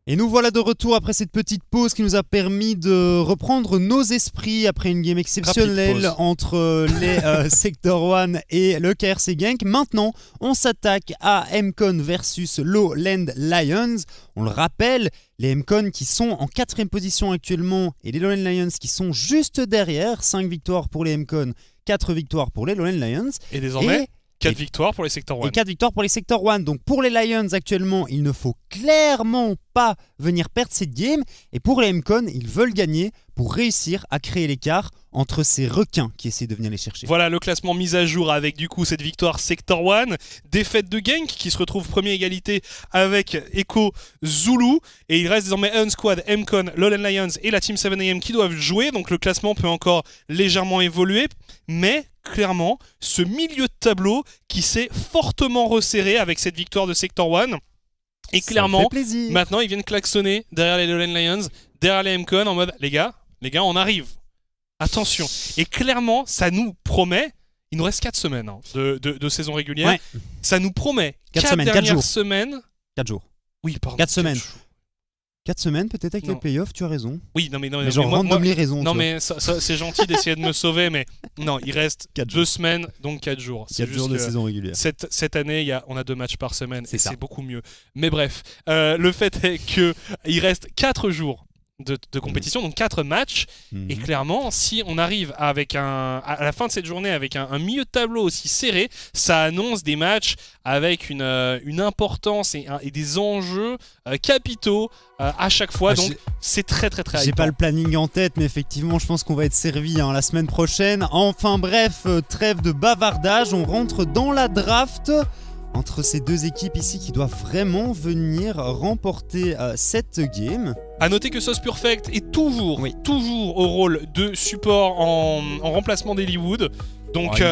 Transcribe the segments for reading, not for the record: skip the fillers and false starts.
Et nous voilà de retour après cette petite pause qui nous a permis de reprendre nos esprits après une game exceptionnelle entre les Sector 1 et le KRC Genk. Maintenant, on s'attaque à MCon versus Lowland Lions. On le rappelle, les MCon qui sont en 4ème position actuellement et les Lowland Lions qui sont juste derrière. 5 victoires pour les MCon, 4 victoires pour les Lowland Lions. Et désormais 4 victoires pour les Sector 1. Et 4 victoires pour les Sector 1. Donc pour les Lions actuellement, il ne faut clairement pas venir perdre cette game. Et pour les MCon, ils veulent gagner pour réussir à créer l'écart entre ces requins qui essaient de venir les chercher. Voilà le classement mis à jour avec du coup cette victoire Sector 1. Défaite de Genk qui se retrouve premier égalité avec Echo Zulu. Et il reste désormais Unsquad, MCon, Lowland Lions et la Team 7am qui doivent jouer. Donc le classement peut encore légèrement évoluer. Mais clairement, ce milieu de tableau qui s'est fortement resserré avec cette victoire de Sector 1. Et clairement, maintenant ils viennent klaxonner derrière les Lowland Lions, derrière les MCon en mode les gars, on arrive. Attention. Et clairement, ça nous promet, il nous reste 4 semaines de saison régulière. Ouais. Ça nous promet 4 dernières semaines. 4 jours. Oui, pardon. 4 semaines. 4 semaines peut-être avec les playoffs, tu as raison. Oui, non mais genre random-les raisons. Non mais ça, c'est gentil d'essayer de me sauver, mais non, il reste 2 semaines, donc 4 jours. 4 jours de saison régulière. Cette année, on a 2 matchs par semaine et c'est beaucoup mieux. Mais bref, le fait est qu'il reste 4 jours de compétition, donc 4 matchs. Et clairement, si on arrive à la fin de cette journée avec un milieu de tableau aussi serré, ça annonce des matchs avec une importance et des enjeux capitaux à chaque fois. Donc c'est très très J'ai pas le planning en tête, mais effectivement, je pense qu'on va être servi la semaine prochaine. Enfin bref, trêve de bavardage, on rentre dans la draft. Entre ces deux équipes ici qui doivent vraiment venir remporter cette game. A noter que Sauce Perfect est toujours au rôle de support en remplacement d'Hollywood. Donc,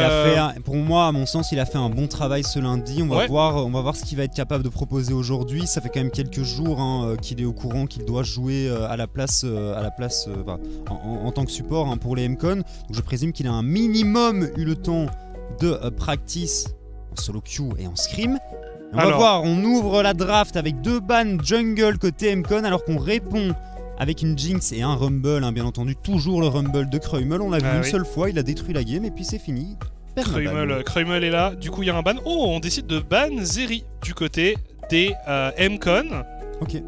pour moi, à mon sens, il a fait un bon travail ce lundi. On va voir ce qu'il va être capable de proposer aujourd'hui. Ça fait quand même quelques jours qu'il est au courant qu'il doit jouer à la place en tant que support pour les MCon. Donc je présume qu'il a un minimum eu le temps de practice solo queue et en scrim. On va voir, on ouvre la draft avec 2 bans jungle côté MCon alors qu'on répond avec une Jinx et un Rumble, bien entendu, toujours le Rumble de Kruimel. On l'a vu une seule fois, il a détruit la game et puis c'est fini. Kruimel est là, du coup il y a un ban. Oh, on décide de ban Zeri du côté des MCon. Ok.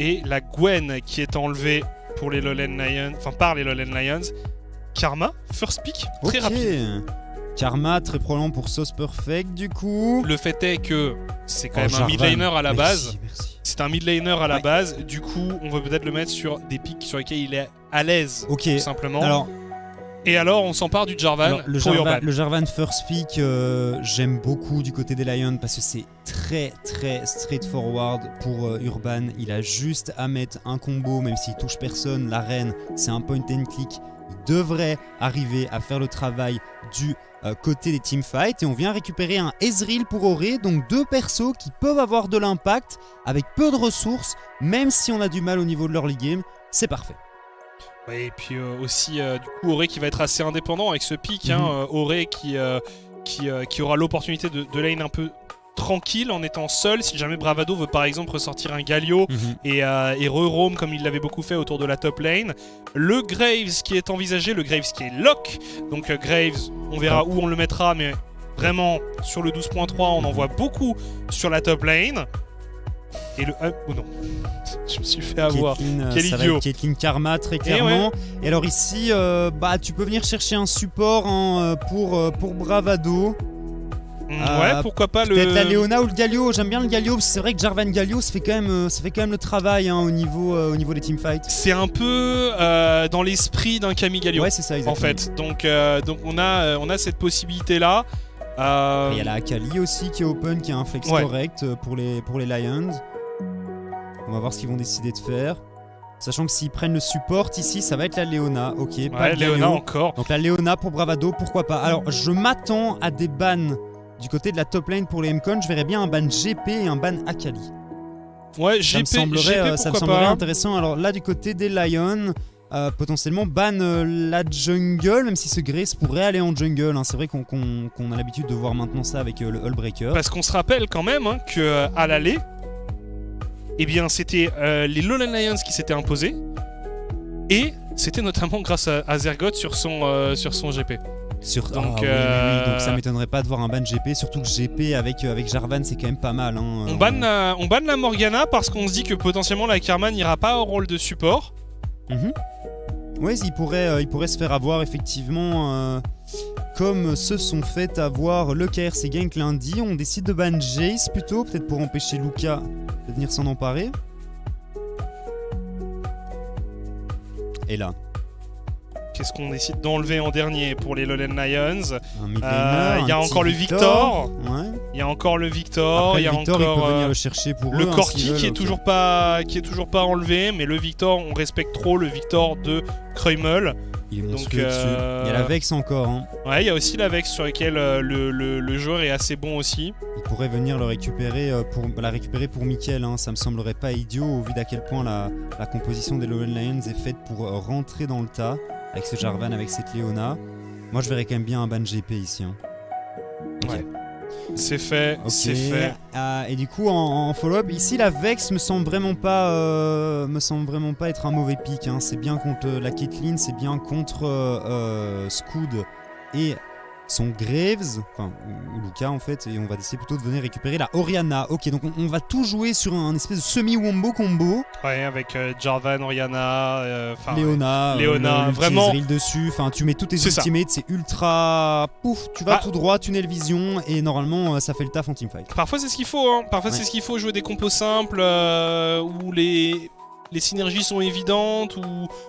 Et la Gwen qui est enlevée pour les Lowland Lions, par les Lowland Lions. Karma, first pick, très rapide. Karma, très probablement pour Sauce Perfect du coup. Le fait est que c'est quand même un mid laner à la base. C'est un mid laner à la base. Du coup, on va peut-être le mettre sur des picks sur lesquels il est à l'aise, tout simplement. Et alors, on s'empare du Jarvan pour Urban. Le Jarvan first pick, j'aime beaucoup du côté des Lions parce que c'est très très straightforward pour Urban. Il a juste à mettre un combo, même s'il touche personne. La reine, c'est un point and click. Il devrait arriver à faire le travail du côté des teamfights. Et on vient récupérer un Ezreal pour Auré. Donc 2 persos qui peuvent avoir de l'impact avec peu de ressources. Même si on a du mal au niveau de l'early game, c'est parfait. Ouais, et puis aussi du coup Auré qui va être assez indépendant avec ce pick. Auré qui aura l'opportunité de lane un peu tranquille en étant seul si jamais Bravado veut par exemple ressortir un Galio et re-roam comme il l'avait beaucoup fait autour de la top lane. Le Graves qui est envisagé, le Graves qui est lock, donc Graves on verra où on le mettra, mais vraiment sur le 12.3 on en voit beaucoup sur la top lane. Et le oh non, je me suis fait avoir. Quel idiot. Caitlyn Karma très clairement. Et alors ici tu peux venir chercher un support pour Bravado. Pourquoi pas peut-être la Leona ou le Galio. J'aime bien le Galio parce que c'est vrai que Jarvan Galio ça fait quand même le travail au niveau des teamfights. C'est un peu dans l'esprit d'un Camille Galio. Ouais, c'est ça exactement. En fait. Donc on a cette possibilité là. Il y a la Akali aussi qui est open, qui a un flex correct pour les Lions. On va voir ce qu'ils vont décider de faire. Sachant que s'ils prennent le support ici, ça va être la Leona. Ok, pas de Leona encore. Donc la Leona pour Bravado, pourquoi pas. Alors je m'attends à des bans du côté de la top lane pour les MCon. Je verrais bien un ban GP et un ban Akali. Ouais, ça me semblerait intéressant. Alors là, du côté des Lions, potentiellement ban la jungle, même si ce Grace pourrait aller en jungle. C'est vrai qu'on a l'habitude de voir maintenant ça avec le Hullbreaker. Parce qu'on se rappelle quand même qu'à l'aller, eh bien c'était les Lowland Lions qui s'étaient imposés. Et c'était notamment grâce à Zergoth sur son GP. Donc, donc ça m'étonnerait pas de voir un ban GP, surtout que GP avec Jarvan c'est quand même pas mal. Hein. On banne la Morgana parce qu'on se dit que potentiellement la Karma n'ira pas au rôle de support. Oui, il pourrait se faire avoir effectivement, comme se sont fait avoir le KRC Gank lundi. On décide de ban Jace plutôt, peut-être pour empêcher Luka de venir s'en emparer. Et là, qu'est-ce qu'on décide d'enlever en dernier pour les Lowland Lions? Il y a encore le Victor. Ouais. Il y a encore le Victor. Après, il y a Victor, encore il peut venir le chercher pour le eux, Corki qui est okay. toujours pas enlevé, mais le Victor, on respecte trop le Victor de Kruimel. Il est monstrueux dessus. Il y a la Vex encore. Hein. Ouais, il y a aussi la Vex sur laquelle le joueur est assez bon aussi. Il pourrait venir la récupérer pour Mickaël. Hein. Ça me semblerait pas idiot au vu d'à quel point la composition des Lowland Lions est faite pour rentrer dans le tas avec ce Jarvan, avec cette Leona. Moi, je verrais quand même bien un ban GP ici. Hein. Okay. Ouais. C'est fait, okay. C'est fait. Et du coup, en follow-up, ici, la Vex me semble vraiment pas être un mauvais pick. Hein. C'est bien contre la Caitlyn, c'est bien contre Scoud et son Graves, enfin, ou Luka en fait, et on va essayer plutôt de venir récupérer la Orianna. Ok, donc on va tout jouer sur un espèce de semi-wombo combo. Ouais, avec Jarvan, Orianna, Léona, vraiment. Dessus, enfin, tu mets tous tes ultimates, c'est ultra. Pouf, tu vas tout droit, tunnel vision, et normalement ça fait le taf en teamfight. Parfois c'est ce qu'il faut, hein. Parfois c'est ce qu'il faut, jouer des compos simples où les synergies sont évidentes,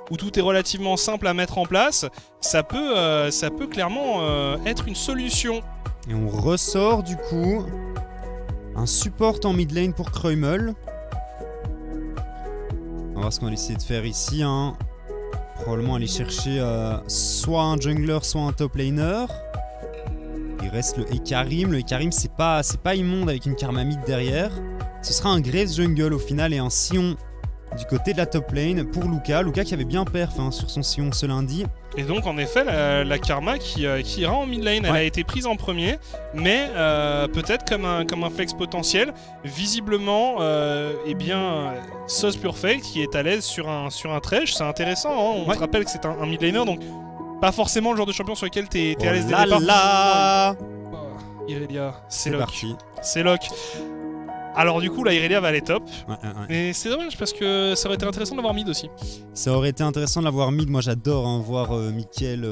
où tout est relativement simple à mettre en place. Ça peut clairement être une solution. Et on ressort du coup un support en mid lane pour Kruimel. On va voir ce qu'on va essayer de faire ici. Hein. Probablement aller chercher soit un jungler, soit un top laner. Il reste le Ekarim. Le Ekarim, c'est pas immonde avec une Karma mid derrière. Ce sera un Graves jungle au final et un Sion du côté de la top lane pour Luka. Luka qui avait bien perf sur son Sion ce lundi. Et donc en effet la Karma qui ira en mid lane, elle a été prise en premier, mais peut-être comme un flex potentiel. Visiblement, Sauce Perfect qui est à l'aise sur un Thresh, c'est intéressant. Hein. On te rappelle que c'est un mid laner, donc pas forcément le genre de champion sur lequel t'es à l'aise dès le départ. Irelia, c'est lock. Parti. C'est lock. Alors du coup la Irelia va aller top. Et c'est dommage parce que ça aurait été intéressant d'avoir mid aussi. Ça aurait été intéressant de l'avoir mid. Moi j'adore voir Mickaël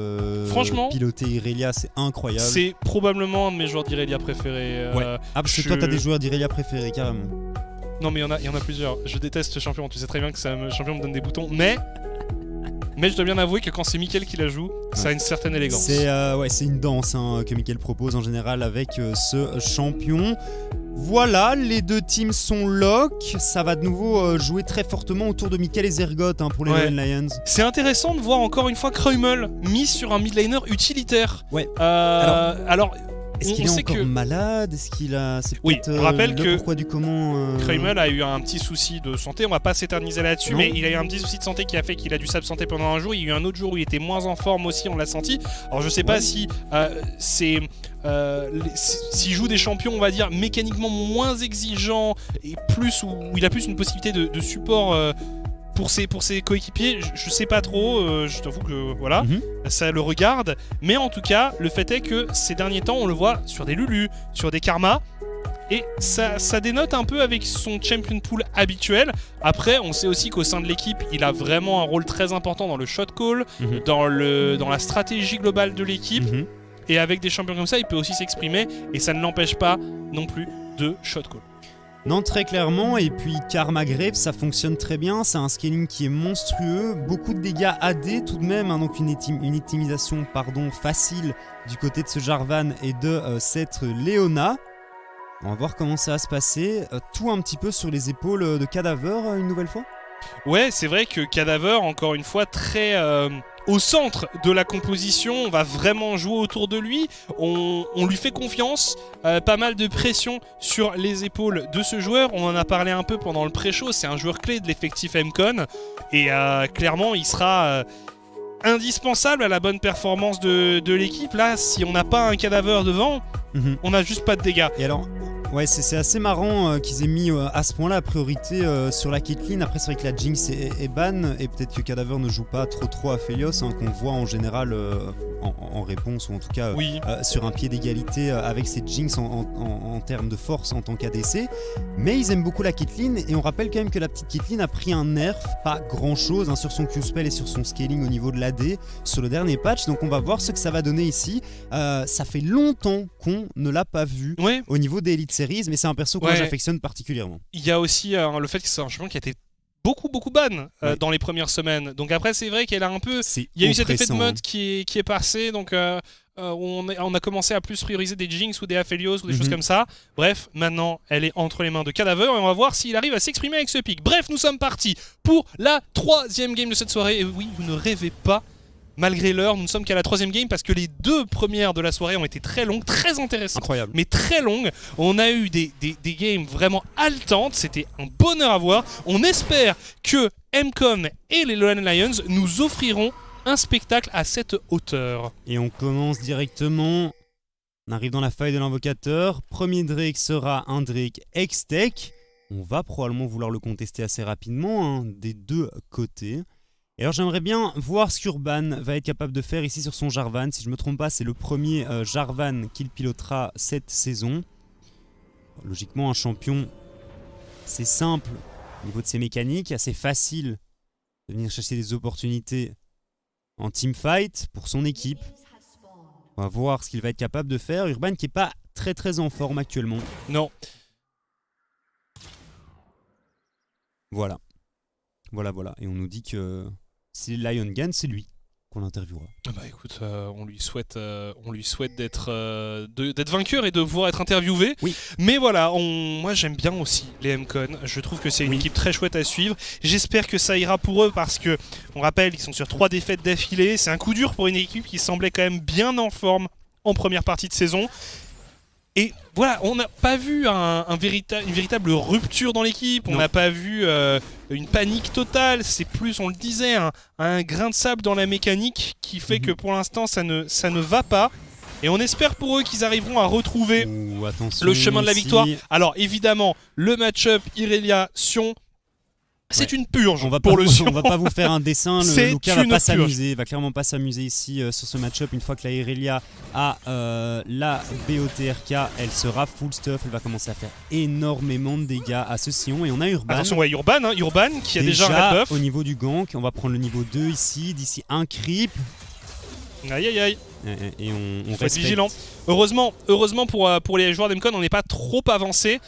piloter Irelia, c'est incroyable. C'est probablement un de mes joueurs d'Irelia préférés. Parce que toi t'as des joueurs d'Irelia préférés carrément. Non mais il y en a plusieurs. Je déteste ce champion, tu sais très bien que ce champion me donne des boutons. Mais je dois bien avouer que quand c'est Mickaël qui la joue, ça a une certaine élégance. C'est une danse que Mickaël propose en général avec ce champion. Voilà, les deux teams sont lock. Ça va de nouveau jouer très fortement autour de Mickaël et Zergoth pour les Lowland Lions. C'est intéressant de voir encore une fois Kruimel mis sur un mid laner utilitaire. Ouais. Alors est-ce qu'il est encore malade? Est-ce qu'il a... on rappelle que pourquoi du comment Kruimel a eu un petit souci de santé, on va pas s'éterniser là-dessus, mais il a eu un petit souci de santé qui a fait qu'il a dû s'absenter pendant un jour. Il y a eu un autre jour où il était moins en forme aussi, on l'a senti. Alors je sais pas si s'il joue des champions, on va dire, mécaniquement moins exigeants et plus où il a plus une possibilité de support pour ses coéquipiers, je sais pas trop, je t'avoue que voilà, ça le regarde, mais en tout cas, le fait est que ces derniers temps, on le voit sur des Lulu, sur des Karma, et ça dénote un peu avec son champion pool habituel. Après, on sait aussi qu'au sein de l'équipe, il a vraiment un rôle très important dans le shot call, dans la stratégie globale de l'équipe, et avec des champions comme ça, il peut aussi s'exprimer, et ça ne l'empêche pas non plus de shot call. Non, très clairement, et puis Karma Grave, ça fonctionne très bien, c'est un scaling qui est monstrueux, beaucoup de dégâts AD tout de même, donc une optimisation facile du côté de ce Jarvan et de cette Leona. On va voir comment ça va se passer, tout un petit peu sur les épaules de Cadaver une nouvelle fois. Ouais, c'est vrai que Cadaver, encore une fois, très au centre de la composition, on va vraiment jouer autour de lui, on lui fait confiance, pas mal de pression sur les épaules de ce joueur, on en a parlé un peu pendant le pré-show, c'est un joueur clé de l'effectif MCON, et clairement il sera indispensable à la bonne performance de l'équipe. Là, si on n'a pas un Cadaver devant, on n'a juste pas de dégâts. Et alors, Ouais, c'est assez marrant qu'ils aient mis à ce point-là la priorité sur la Caitlyn. Après, c'est vrai que la Jinx est ban, et peut-être que Cadaver ne joue pas trop à Phelios, qu'on voit en général en réponse, ou en tout cas sur un pied d'égalité avec cette Jinx en termes de force en tant qu'ADC. Mais ils aiment beaucoup la Caitlyn, et on rappelle quand même que la petite Caitlyn a pris un nerf, pas grand-chose, sur son Q-spell et sur son scaling au niveau de l'AD sur le dernier patch. Donc on va voir ce que ça va donner ici. Ça fait longtemps qu'on ne l'a pas vu au niveau des Elite Series, mais c'est un perso que moi j'affectionne particulièrement. Il y a aussi le fait que c'est un champion qui a été beaucoup ban dans les premières semaines. Donc après c'est vrai qu'elle a un peu... Il y a eu cet effet de mode qui est passé, donc on a commencé à plus prioriser des Jinx ou des Aphelios ou des choses comme ça. Bref, maintenant elle est entre les mains de Cadaver et on va voir s'il arrive à s'exprimer avec ce pic. Bref, nous sommes partis pour la 3e game de cette soirée. Et oui, vous ne rêvez pas. Malgré l'heure, nous ne sommes qu'à la 3e game parce que les 2 premières de la soirée ont été très longues, très intéressantes, incroyable, mais très longues. On a eu des games vraiment haletantes, c'était un bonheur à voir. On espère que MCON et les Lowland Lions nous offriront un spectacle à cette hauteur. Et on commence directement, on arrive dans la faille de l'invocateur. Premier Drake sera un Drake X-Tech. On va probablement vouloir le contester assez rapidement des 2 côtés. Et alors j'aimerais bien voir ce qu'Urban va être capable de faire ici sur son Jarvan. Si je ne me trompe pas, c'est le premier Jarvan qu'il pilotera cette saison. Logiquement, un champion, c'est simple au niveau de ses mécaniques, assez facile de venir chercher des opportunités en teamfight pour son équipe. On va voir ce qu'il va être capable de faire. Urban qui n'est pas très en forme actuellement. Non. Voilà. Et on nous dit que si Lion gagne, c'est lui qu'on interviewera. Bah écoute, on lui souhaite d'être vainqueur et de pouvoir être interviewé. Oui. Mais voilà, moi j'aime bien aussi les MCON. Je trouve que c'est une équipe très chouette à suivre. J'espère que ça ira pour eux parce que, on rappelle, ils sont sur 3 défaites d'affilée. C'est un coup dur pour une équipe qui semblait quand même bien en forme en première partie de saison. Et voilà, on n'a pas vu une véritable rupture dans l'équipe, on n'a pas vu une panique totale, c'est plus, on le disait, un grain de sable dans la mécanique qui fait que pour l'instant ça ne va pas. Et on espère pour eux qu'ils arriveront à retrouver le chemin de la victoire. Alors évidemment, le match-up Irelia-Sion, c'est une purge pour le Sion. On va pas vous faire un dessin, Lucas va pas s'amuser, va clairement pas s'amuser ici sur ce match-up. Une fois que la Irelia a la BOTRK, elle sera full stuff, elle va commencer à faire énormément de dégâts à ce Sion. Et on a Urban. Attention, Urban qui a déjà un red buff. Au niveau du gank, on va prendre le niveau 2 ici, d'ici un creep. Aïe. Et on faut être vigilant. Heureusement pour les joueurs d'Emcon, on n'est pas trop avancé.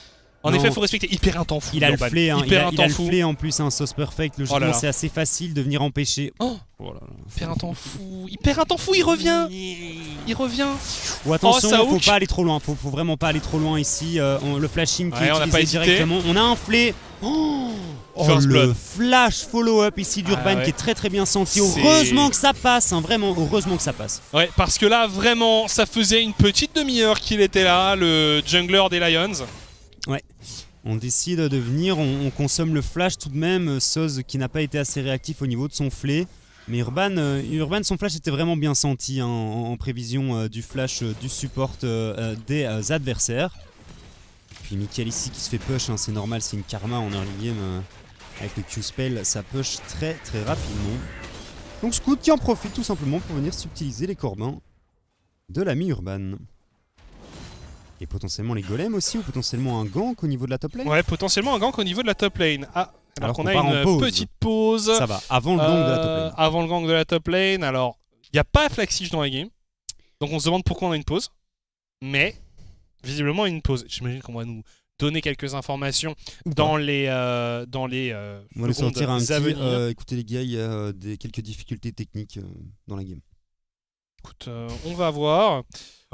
En effet, il faut respecter. Hyper un temps fou. Il a le flé, il a le flé en plus, un sauce perfect. Logiquement, c'est assez facile de venir empêcher. Hyper un temps fou. Il revient. Oh, attention, faut pas aller trop loin. Faut vraiment pas aller trop loin ici. Le flashing qui est utilisé directement. On a un flé. Le flash follow-up ici d'Urban qui est très bien senti. Heureusement que ça passe, vraiment, heureusement que ça passe. Ouais, parce que là, vraiment, ça faisait une petite demi-heure qu'il était là, le jungler des Lions. Ouais, on décide de venir, on consomme le flash tout de même. Soz qui n'a pas été assez réactif au niveau de son flé. Mais Urban, son flash était vraiment bien senti en prévision du flash du support des adversaires. Puis Mikael ici qui se fait push, c'est normal, c'est une karma en early game. Avec le Q-spell, ça push très rapidement. Donc Scout qui en profite tout simplement pour venir subtiliser les corbins de l'ami Urban. Et potentiellement les golems aussi, ou potentiellement un gank au niveau de la top lane. Ouais, potentiellement un gank au niveau de la top lane. Alors qu'on a une petite pause. Ça va, avant le gank de la top lane. Avant le gank de la top lane, alors, il n'y a pas Flaxige dans la game. Donc on se demande pourquoi on a une pause. Mais, visiblement une pause. J'imagine qu'on va nous donner quelques informations dans les on va nous sortir un petit, écoutez les gars, il y a quelques difficultés techniques dans la game. Écoute, on va voir.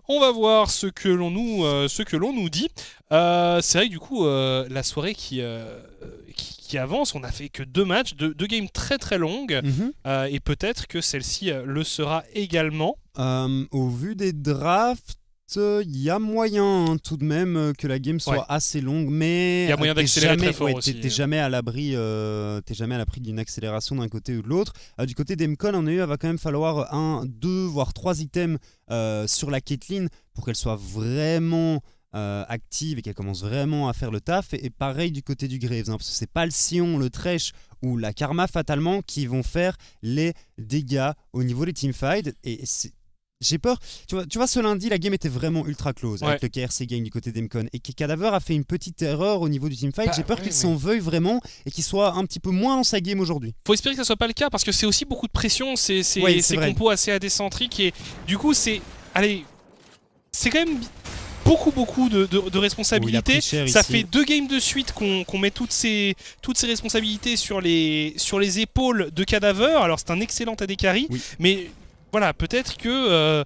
On va voir ce que l'on nous dit. C'est vrai que du coup, la soirée qui avance, on n'a fait que 2 matchs, 2 games très longues, et peut-être que celle-ci le sera également. Au vu des drafts, il y a moyen tout de même que la game soit assez longue, mais il y a moyen d'accélérer très fort aussi. T'es jamais à l'abri d'une accélération d'un côté ou de l'autre. Du côté d'Emcon, il va quand même falloir 1, 2, voire 3 items sur la Caitlyn pour qu'elle soit vraiment active et qu'elle commence vraiment à faire le taf. Et pareil du côté du Graves, parce que c'est pas le Sion, le Thresh ou la Karma fatalement qui vont faire les dégâts au niveau des teamfights. Et j'ai peur. Tu vois, ce lundi, la game était vraiment ultra close avec le KRC gang du côté d'Emcon. Et que Cadaver a fait une petite erreur au niveau du teamfight. J'ai peur qu'il s'en veuille vraiment et qu'il soit un petit peu moins dans sa game aujourd'hui. Faut espérer que ça soit pas le cas parce que c'est aussi beaucoup de pression. C'est compos assez adécentriques. Et du coup, c'est quand même beaucoup de responsabilités. Ça fait 2 games de suite qu'on met toutes ces responsabilités sur les épaules de Cadaver. Alors c'est un excellent AD carry, mais voilà, peut-être que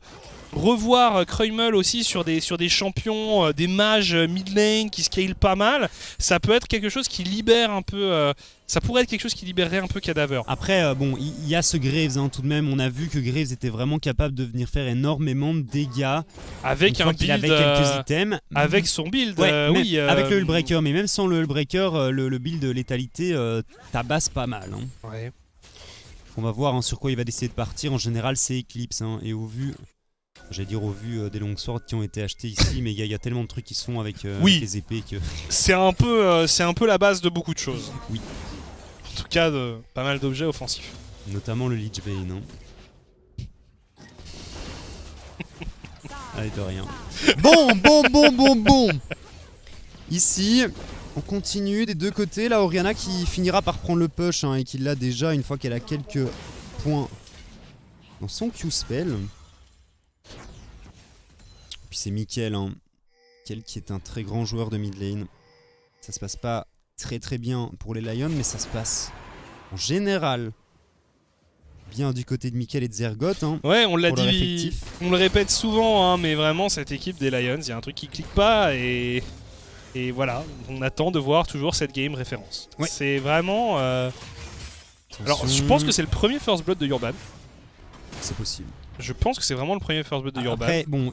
revoir Kreumel aussi sur des champions, des mages mid lane qui scale pas mal, ça peut être quelque chose qui libère un peu. Ça pourrait être quelque chose qui libérerait un peu Cadaver. Après, bon, il y a ce Graves tout de même. On a vu que Graves était vraiment capable de venir faire énormément de dégâts avec un build, avec quelques items. Avec son build, avec le Hullbreaker, mais même sans le Hullbreaker, le build de létalité tabasse pas mal. Ouais. On va voir sur quoi il va décider de partir. En général, c'est Eclipse. Et au vu des longues swords qui ont été achetées ici, mais il y a tellement de trucs qui se font avec les épées que... C'est un peu la base de beaucoup de choses. Oui. En tout cas, pas mal d'objets offensifs. Notamment le Lich Bane. Allez, de rien. Bon. Ici... On continue des deux côtés, là Orianna qui finira par prendre le push et qui l'a déjà une fois qu'elle a quelques points dans son Q-spell. Puis c'est Mickaël, Mickaël qui est un très grand joueur de mid lane. Ça se passe pas très bien pour les Lions, mais ça se passe en général bien du côté de Mickaël et de Zergoth. Ouais, on l'a dit, on le répète souvent, mais vraiment cette équipe des Lions, il y a un truc qui clique pas et voilà, on attend de voir toujours cette game référence. Ouais. C'est vraiment... Alors, je pense que c'est le premier First Blood de Urban. C'est possible. Je pense que c'est vraiment le premier First Blood de Urban. Après, bon,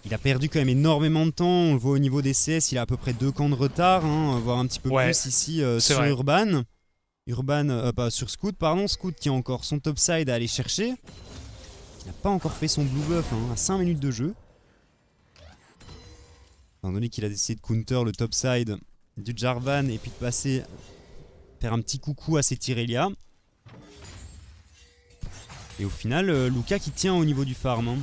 il a perdu quand même énormément de temps. On le voit au niveau des CS, il a à peu près 2 camps de retard, voire un petit peu plus ici sur Urban. Sur Scout, pardon. Scout qui a encore son topside à aller chercher. Il n'a pas encore fait son blue buff à 5 minutes de jeu. Étant donné qu'il a décidé de counter le topside du Jarvan et puis de passer, faire un petit coucou à ses Tyrelia. Et au final, Luka qui tient au niveau du farm.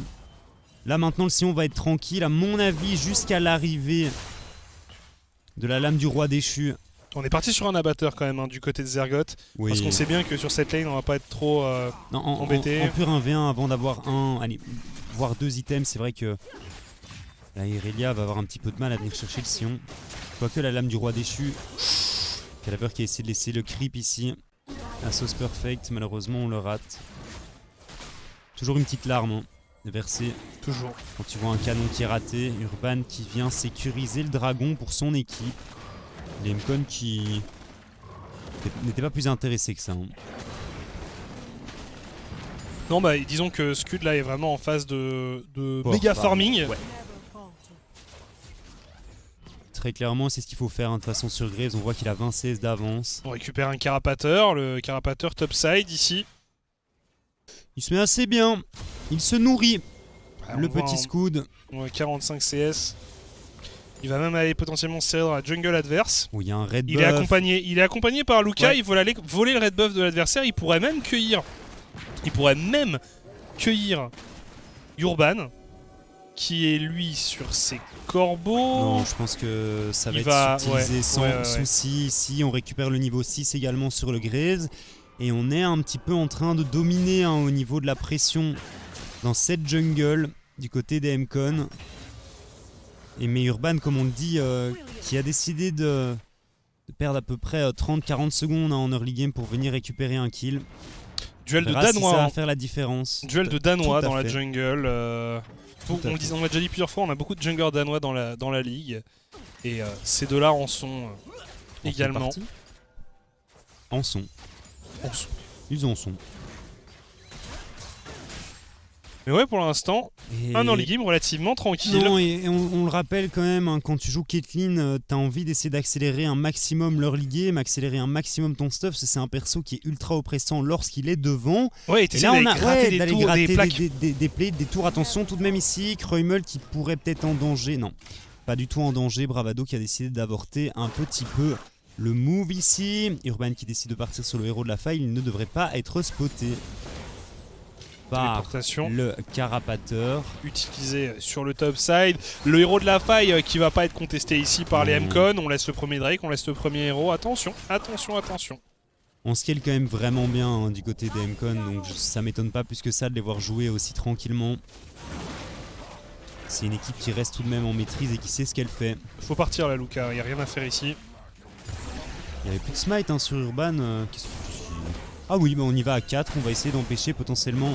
Là maintenant, le Sion va être tranquille, à mon avis, jusqu'à l'arrivée de la lame du roi déchu. On est parti sur un abatteur quand même du côté de Zergoth. Oui. Parce qu'on sait bien que sur cette lane, on va pas être trop embêté. En pur 1v1 avant d'avoir voire 2 items, c'est vrai que... Là, Irelia va avoir un petit peu de mal à venir chercher le Sion. Quoique la lame du roi déchu. Cadaver qui a essayé de laisser le creep ici. La sauce perfect, malheureusement on le rate. Toujours une petite larme versée. Toujours. Quand tu vois un canon qui est raté. Urban qui vient sécuriser le dragon pour son équipe. Les Mcon qui n'était pas plus intéressé que ça. Non, disons que Scud là est vraiment en phase de méga farming. Ouais. Très clairement, c'est ce qu'il faut faire de toute façon sur Graves. On voit qu'il a 20 CS d'avance. On récupère un carapateur, le carapateur topside ici. Il se met assez bien. Il se nourrit. Le petit Scout. 45 CS. Il va même aller potentiellement se serrer dans la jungle adverse. Où il y a un red buff. Il est accompagné par Luka. Ouais. Il veut aller voler le red buff de l'adversaire. Il pourrait même cueillir Urban, qui est lui sur ses corbeaux. Non, je pense que ça va être utilisé sans souci. Ici, on récupère le niveau 6 également sur le Graves. Et on est un petit peu en train de dominer au niveau de la pression dans cette jungle du côté des Mcon. Mais Urban, comme on le dit, qui a décidé de perdre à peu près 30-40 secondes en early game pour venir récupérer un kill. Duel de Danois. Si ça va faire la différence. Duel de Danois dans la jungle. On l'a déjà dit plusieurs fois, on a beaucoup de junglers danois dans la ligue. Et ces deux-là en sont également. En sont. Ils en sont. Mais ouais, pour l'instant, un early game relativement tranquille. Non, et on le rappelle quand même, quand tu joues Caitlyn, t'as envie d'essayer d'accélérer un maximum l'early game, accélérer un maximum ton stuff, parce que c'est un perso qui est ultra oppressant lorsqu'il est devant. Ouais, et là, on a d'aller gratter des plays, des tours. Attention, tout de même ici, Kreumel qui pourrait peut-être en danger. Non. pas du tout en danger. Bravado qui a décidé d'avorter un petit peu le move ici. Urban qui décide de partir sur le héros de la faille. Il ne devrait pas être spoté par le carapateur. Utilisé sur le top side. Le héros de la faille qui va pas être contesté ici par les M-Con. On laisse le premier Drake, on laisse le premier héros. Attention, attention, attention. On scale quand même vraiment bien hein, du côté des M-Con, donc ça m'étonne pas plus que ça de les voir jouer aussi tranquillement. C'est une équipe qui reste tout de même en maîtrise et qui sait ce qu'elle fait. Faut partir là, Luca, il n'y a rien à faire ici. Il n'y avait plus de smite hein, sur Urban. Ah oui, bah on y va à 4, on va essayer d'empêcher potentiellement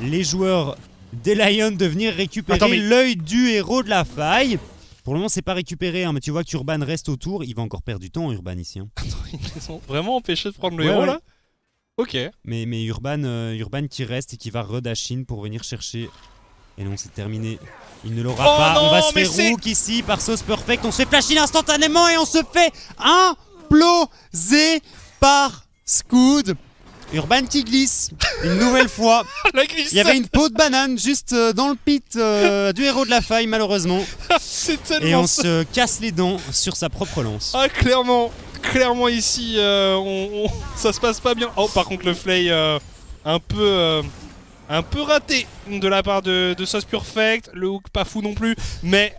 les joueurs des Lions de venir récupérer l'œil du héros de la faille. Pour le moment c'est pas récupéré, hein, mais tu vois qu'Urban reste autour, il va encore perdre du temps Urban ici. Hein. Attends, ils sont vraiment empêchés de prendre le héros là. Ok. Mais Urban qui reste et qui va redashin pour venir chercher. Et non, c'est terminé. Il ne l'aura pas. Non, on va se faire rook ici par Sauce Perfect. On se fait flash in instantanément et on se fait imploser par Scoud. Urban qui glisse une nouvelle fois. Il y avait une peau de banane juste dans le pit du héros de la faille malheureusement. C'est tellement et on se casse les dents sur sa propre lance. Ah clairement ici ça se passe pas bien. Oh par contre le flay un peu raté de la part de Sauce Perfect. Le hook pas fou non plus, mais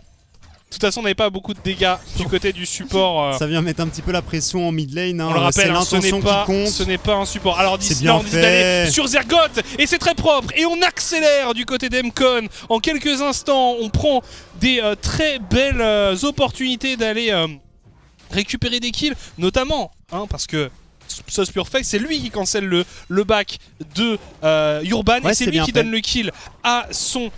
de toute façon on n'avait pas beaucoup de dégâts du côté du support. Ça vient mettre un petit peu la pression en mid lane. Hein. On le rappelle, c'est l'intention qui compte. Ce n'est pas un support. Alors d'ici là on décide d'aller sur Zergoth et c'est très propre. Et on accélère du côté d'Emcon. En quelques instants on prend des très belles opportunités d'aller récupérer des kills. Notamment hein, parce que Sauce Perfect, c'est lui qui cancelle le back de Urban et c'est lui qui donne le kill à son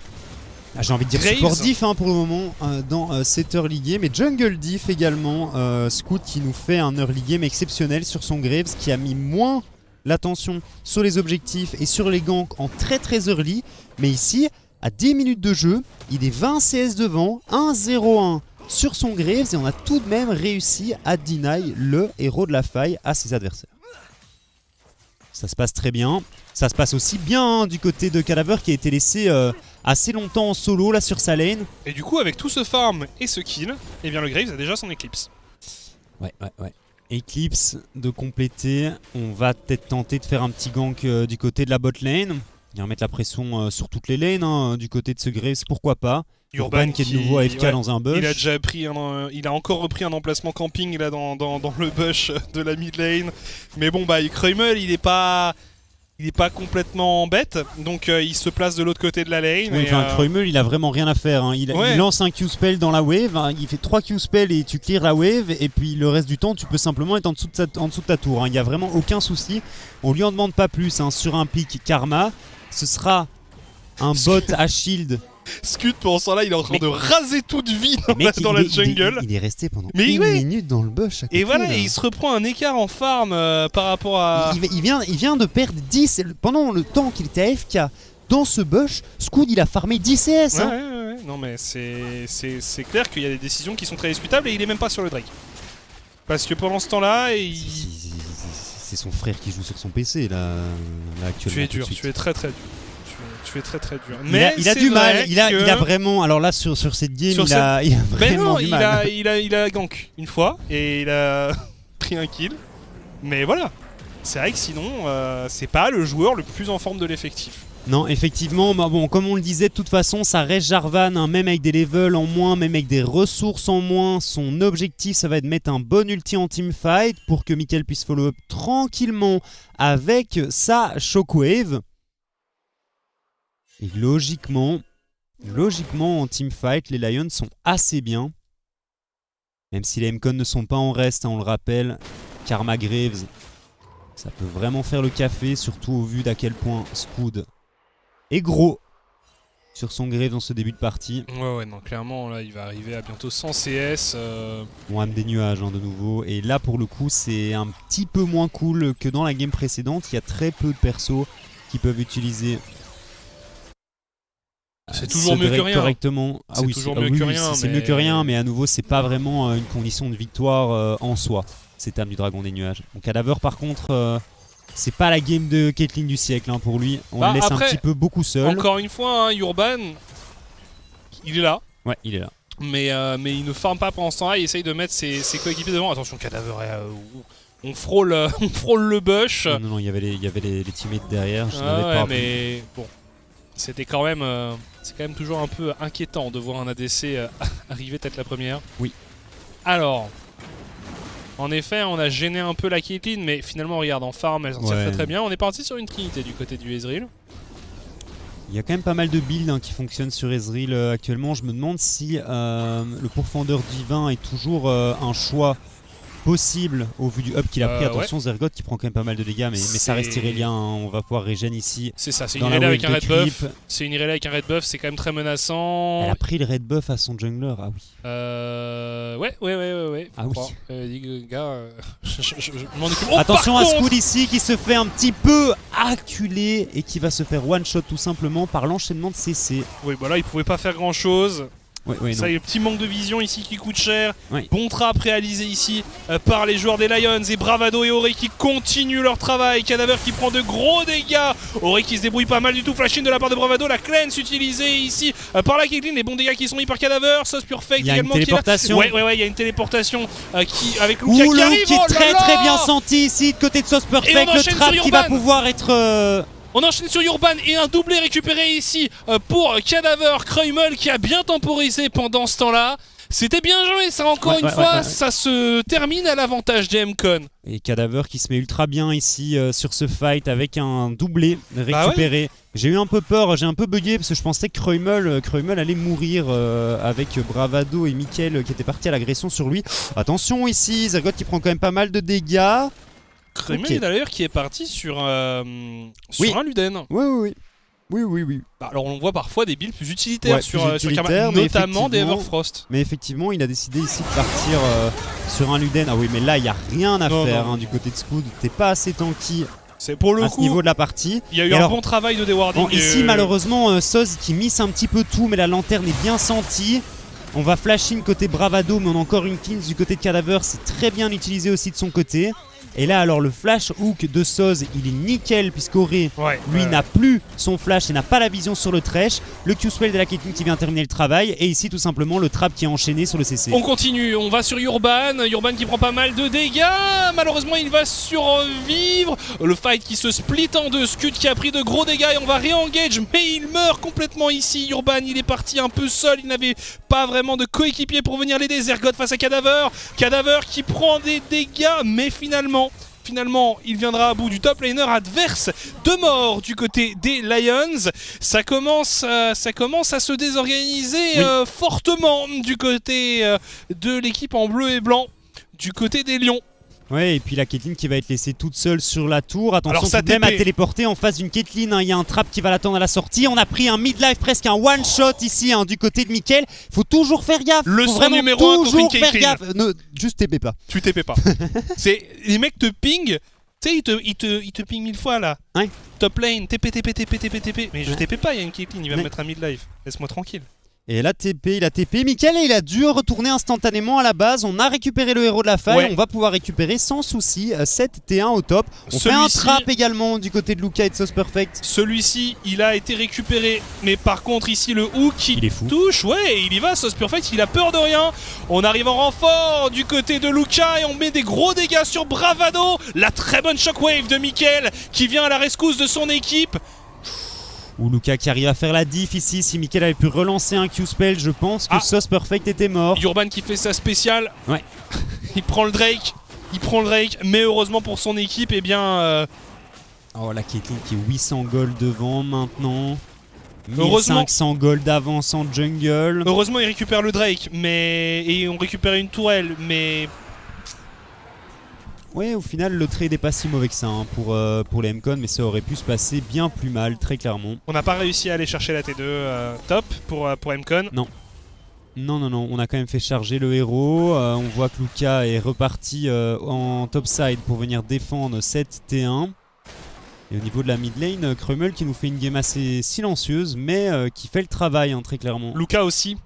j'ai envie de dire Graves. support diff hein, pour le moment dans cette early game et jungle diff également. Scout qui nous fait un early game exceptionnel sur son Graves qui a mis moins l'attention sur les objectifs et sur les ganks en très early. Mais ici, à 10 minutes de jeu, il est 20 CS devant, 1-0-1 sur son Graves et on a tout de même réussi à deny le héros de la faille à ses adversaires. Ça se passe très bien. Ça se passe aussi bien hein, du côté de Cadaver qui a été laissé assez longtemps en solo là sur sa lane. Et du coup avec tout ce farm et ce kill, eh bien le Graves a déjà son Eclipse. Ouais. Eclipse de compléter. On va peut-être tenter de faire un petit gank du côté de la bot lane. Et remettre la pression sur toutes les lanes hein, du côté de ce Graves, pourquoi pas. Urban qui est de nouveau AFK dans un bush. Il a déjà pris il a encore repris un emplacement camping là dans le bush de la mid lane. Mais bon bah Krummel il est pas complètement bête, donc il se place de l'autre côté de la lane. Oui, enfin, Krummel il a vraiment rien à faire. Hein. Il lance un Q-spell dans la wave, hein. Il fait 3 Q-spells et tu clears la wave, et puis le reste du temps tu peux simplement être en dessous de ta tour. Hein. Il n'y a vraiment aucun souci. On lui en demande pas plus hein. Sur un pick Karma, ce sera un bot à shield. Scud pendant ce temps-là il est en train de raser toute vie dans la jungle. Il est resté pendant une minute dans le bush à côté, et voilà là. Et il se reprend un écart en farm par rapport à... Il vient de perdre 10 pendant le temps qu'il était AFK dans ce bush. Scoud il a farmé 10 CS hein. Ouais. Non mais c'est clair qu'il y a des décisions qui sont très discutables et il est même pas sur le Drake. Parce que pendant ce temps-là c'est son frère qui joue sur son PC là actuellement. Tu es dur, tu es très dur. Tu es très dur. Mais il a du mal, il a vraiment, alors là sur cette game, il a vraiment du mal. Il a gank une fois et il a pris un kill. Mais voilà, c'est vrai que sinon, c'est pas le joueur le plus en forme de l'effectif. Non, effectivement, bah bon, comme on le disait, de toute façon, ça reste Jarvan, hein, même avec des levels en moins, même avec des ressources en moins. Son objectif, ça va être de mettre un bon ulti en teamfight pour que Mickaël puisse follow up tranquillement avec sa Shockwave. Et logiquement, en teamfight, les Lions sont assez bien. Même si les M-Con ne sont pas en reste, hein, on le rappelle. Karma Graves, ça peut vraiment faire le café, surtout au vu d'à quel point Scoud est gros sur son Graves dans ce début de partie. Ouais, non, clairement, là, il va arriver à bientôt 100 CS. On ame des nuages hein, de nouveau. Et là, pour le coup, c'est un petit peu moins cool que dans la game précédente. Il y a très peu de persos qui peuvent utiliser... C'est toujours mieux que rien. Correctement. Ah oui, c'est mieux que rien, mais à nouveau, c'est pas vraiment une condition de victoire en soi, cette âme du dragon des nuages. Donc Cadaver, par contre, c'est pas la game de Caitlyn du siècle hein, pour lui. On le laisse un petit peu beaucoup seul. Encore une fois, hein, Urban, il est là. Ouais, il est là. Mais il ne farme pas pendant ce temps-là, il essaye de mettre ses coéquipiers devant. Attention, Cadaver, on frôle le bush. Non, il y avait les teammates derrière, je Ah n'avais ouais, pas mais bon, c'était quand même, c'est quand même toujours un peu inquiétant de voir un ADC arriver tête la première. Oui. Alors, en effet, on a gêné un peu la Caitlyn, mais finalement, regarde, en farm, elle s'en tire très bien. On est parti sur une trinité du côté du Ezreal. Il y a quand même pas mal de builds qui fonctionnent sur Ezreal actuellement. Je me demande si le pourfendeur divin est toujours un choix possible au vu du up qu'il a pris. Attention, Zergoth qui prend quand même pas mal de dégâts, mais ça reste Irelia. On va pouvoir régène ici. C'est ça, c'est une Irelia avec un red buff. C'est une Irelia avec un red buff, c'est quand même très menaçant. Elle a pris le red buff à son jungler, ah oui. Ouais. Ah oui. Gars, je m'en occupe. Attention à Scoud ici qui se fait un petit peu acculer et qui va se faire one shot tout simplement par l'enchaînement de CC. Oui, bah là il pouvait pas faire grand chose. Ça, il y a le petit manque de vision ici qui coûte cher. Bon trap réalisé ici par les joueurs des Lions. Et Bravado et Ori qui continuent leur travail. Cadaver qui prend de gros dégâts. Ori qui se débrouille pas mal du tout. Flash in de la part de Bravado. La cleanse utilisée ici par la Caitlyn. Les bons dégâts qui sont mis par Cadaver. Sauce Perfect également. Il y a une téléportation. Ouais, il y a une téléportation avec Luka qui arrive. Qui est très bien senti ici de côté de Sauce Perfect. Le trap qui va pouvoir être... On enchaîne sur Urban et un doublé récupéré ici pour Cadaver. Kreumel qui a bien temporisé pendant ce temps-là. C'était bien joué, ça encore une fois, ça se termine à l'avantage des MCon. Et Cadaver qui se met ultra bien ici sur ce fight avec un doublé récupéré. J'ai eu un peu peur, j'ai un peu bugué parce que je pensais que Kreumel allait mourir avec Bravado et Mickaël qui étaient partis à l'agression sur lui. Attention ici, Zergoth qui prend quand même pas mal de dégâts. Kreumel d'ailleurs qui est parti sur un Luden. Oui. Bah, alors on voit parfois des builds plus utilitaires sur Karma, notamment des Everfrost. Mais effectivement, il a décidé ici de partir sur un Luden. Ah oui, mais là, il n'y a rien à faire du côté de Scoud. T'es pas assez tanky. C'est pour le à ce niveau de la partie. Il y a eu un bon travail de dewarding. Ici, malheureusement, Soz qui miss un petit peu tout, mais la lanterne est bien sentie. On va flash in côté Bravado, mais on a encore une cleanse du côté de Cadaver. C'est très bien utilisé aussi de son côté. Et là, alors, le flash hook de Soz, il est nickel, puisqu'Oré, lui, n'a plus son flash et n'a pas la vision sur le Thresh. Le Q-spell de la Caitlyn qui vient terminer le travail. Et ici, tout simplement, le trap qui est enchaîné sur le CC. On continue, on va sur Urban. Urban qui prend pas mal de dégâts. Malheureusement, il va survivre. Le fight qui se split en deux. Scud qui a pris de gros dégâts et on va re-engage. Mais il meurt complètement ici. Urban, il est parti un peu seul. Il n'avait pas vraiment de coéquipier pour venir l'aider. Zergoth face à Cadaver. Cadaver qui prend des dégâts, mais finalement, il viendra à bout du top laner adverse. 2 morts du côté des Lions. Ça commence à se désorganiser fortement du côté de l'équipe en bleu et blanc, du côté des Lions. Ouais, et puis la Caitlyn qui va être laissée toute seule sur la tour. Attention tout de même à téléporter en face d'une Caitlyn. Il y a un trap qui va l'attendre à la sortie. On a pris un midlife, presque un one shot ici du côté de Mickaël. Faut toujours faire gaffe. Leçon numéro 1 contre une Caitlyn. Juste TP pas. Tu TP pas. Les mecs te ping. Tu sais, il te ping 1000 fois là. Top lane, TP. Mais je TP pas, il y a une Caitlyn. Il va me mettre un midlife. Laisse-moi tranquille. Et là, il a TP. Mickaël, il a dû retourner instantanément à la base. On a récupéré le héros de la faille. On va pouvoir récupérer sans souci 7 T1 au top. On fait un trap également du côté de Luka et de Sauce Perfect. Celui-ci, il a été récupéré. Mais par contre, ici, le hook qui touche. Ouais, il y va. Sauce Perfect, il a peur de rien. On arrive en renfort du côté de Luka et on met des gros dégâts sur Bravado. La très bonne shockwave de Mickaël qui vient à la rescousse de son équipe. Ou Luka qui arrive à faire la diff ici. Si Mickaël avait pu relancer un Q-spell, je pense que Sauce Perfect était mort. Urban qui fait sa spéciale. Il prend le Drake. Mais heureusement pour son équipe, eh bien... Oh, la Caitlyn qui est 800 gold devant maintenant. Heureusement 1500 gold d'avance en jungle. Heureusement il récupère le Drake. Et on récupère une tourelle. Mais... Ouais, au final, le trade n'est pas si mauvais que ça pour les MCon, mais ça aurait pu se passer bien plus mal, très clairement. On n'a pas réussi à aller chercher la T2 top pour MCon. Non, on a quand même fait charger le héros. On voit que Luka est reparti en topside pour venir défendre cette T1. Et au niveau de la mid lane, Kreumel qui nous fait une game assez silencieuse, mais qui fait le travail, très clairement. Luka aussi,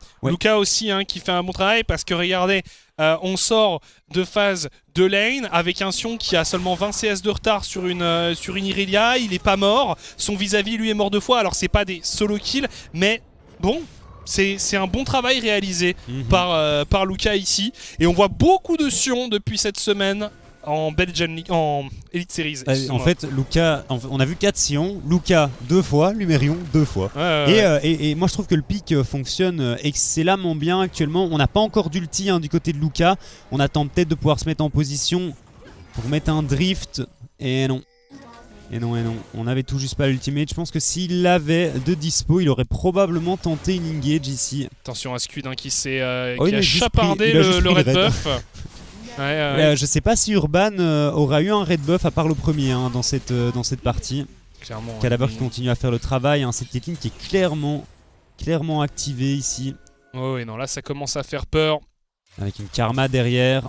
qui fait un bon travail parce que regardez, on sort de phase de lane avec un Sion qui a seulement 20 CS de retard sur une Irelia. Il est pas mort, son vis-à-vis lui est mort 2 fois. Alors c'est pas des solo kills, mais bon, C'est un bon travail réalisé par Luka ici. Et on voit beaucoup de Sion depuis cette semaine en Belgian League, en Elite Series. En fait, Luka, on a vu 4 Sion, Luka 2 fois, Lumerion 2 fois. Et moi je trouve que le pick fonctionne excellemment bien actuellement. On n'a pas encore d'ulti du côté de Luka. On attend peut-être de pouvoir se mettre en position pour mettre un drift. Et non. On avait tout juste pas l'ultimate. Je pense que s'il l'avait de dispo, il aurait probablement tenté une engage ici. Attention à Squid qui a chapardé le red buff. Je sais pas si Urban aura eu un red buff à part le premier dans cette partie. Clairement. Cadaver qui continue à faire le travail. Cette Caitlyn qui est clairement activée ici. Oh et non, là ça commence à faire peur. Avec une Karma derrière.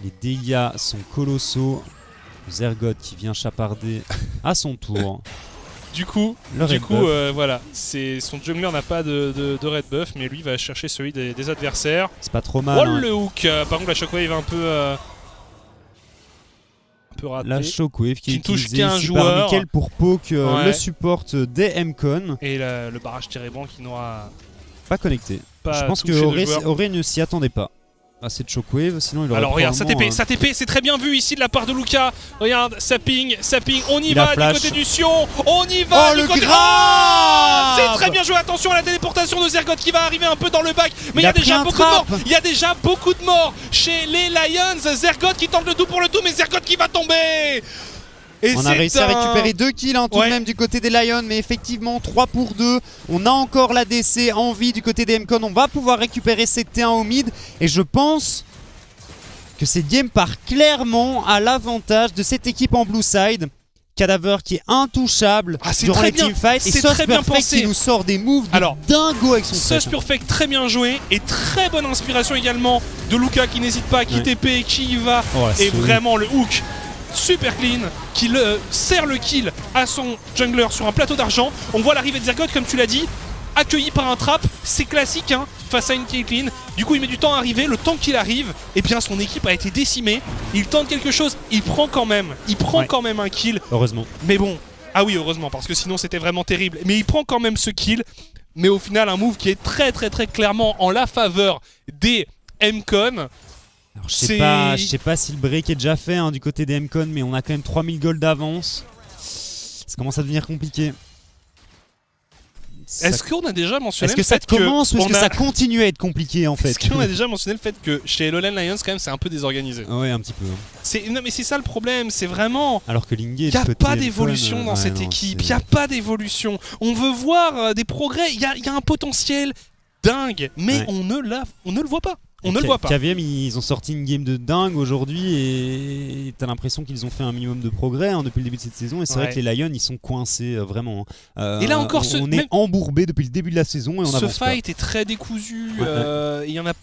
Les dégâts sont colossaux. Zergot qui vient chaparder à son tour. Du coup, voilà, son jungler n'a pas de red buff, mais lui va chercher celui des adversaires. C'est pas trop mal. Oh le hook. Par contre la shockwave un peu ratée. La shockwave qui est touche utilisée qu'un ici joueur. par Mickaël pour poke le support des M-Con. Et le barrage Téréban qui n'aura pas connecté. Je pense que Auré ne s'y attendait pas à cette shockwave, sinon il aurait. Alors regarde, sa TP, c'est très bien vu ici de la part de Luka. Regarde, ça ping, on y va du côté du Sion, on y va du côté. C'est très bien joué, attention à la téléportation de Zergot qui va arriver un peu dans le bac, mais il y a déjà beaucoup de morts. Il y a déjà beaucoup de morts chez les Lions. Zergot qui tente le tout pour le tout, mais Zergot qui va tomber. Et on a réussi à récupérer 2 kills tout de même du côté des Lions, mais effectivement 3 pour 2. On a encore l'ADC en vie du côté des M-Con. On va pouvoir récupérer cette T1 au mid. Et je pense que cette game part clairement à l'avantage de cette équipe en blue side. Cadaver qui est intouchable durant les teamfights. Et Sauce Perfect qui nous sort des moves de dingo avec son Sauce Perfect très bien joué. Et très bonne inspiration également de Luka qui n'hésite pas, qui TP, qui y va. Et vraiment le hook super clean, qui sert le kill à son jungler sur un plateau d'argent. On voit l'arrivée de Zergot, comme tu l'as dit, accueilli par un trap, c'est classique face à une Caitlyn. Du coup il met du temps à arriver, le temps qu'il arrive, et bien son équipe a été décimée. Il tente quelque chose, il prend quand même un kill. Heureusement. Mais bon, ah oui heureusement, parce que sinon c'était vraiment terrible. Mais il prend quand même ce kill, mais au final un move qui est très clairement en la faveur des M-Con. Alors, je sais pas si le break est déjà fait du côté des M-Con, mais on a quand même 3000 gold d'avance. Ça commence à devenir compliqué. Est-ce qu'on a déjà mentionné le fait que... Est-ce que ça commence ou est-ce que ça continue à être compliqué en fait? Est-ce qu'on a déjà mentionné le fait que chez Lowland Lions quand même c'est un peu désorganisé? Ouais, un petit peu. Non mais c'est ça le problème, c'est vraiment... Alors que Lingate... Il n'y a pas d'évolution dans cette équipe, il n'y a pas d'évolution. On veut voir des progrès, il y a un potentiel dingue, mais on ne le voit pas. On ne le voit pas. KVM, ils ont sorti une game de dingue aujourd'hui et t'as l'impression qu'ils ont fait un minimum de progrès depuis le début de cette saison. Et c'est vrai que les Lions, ils sont coincés vraiment. Et là encore, on est embourbé depuis le début de la saison et on avance pas. Ce fight est très décousu.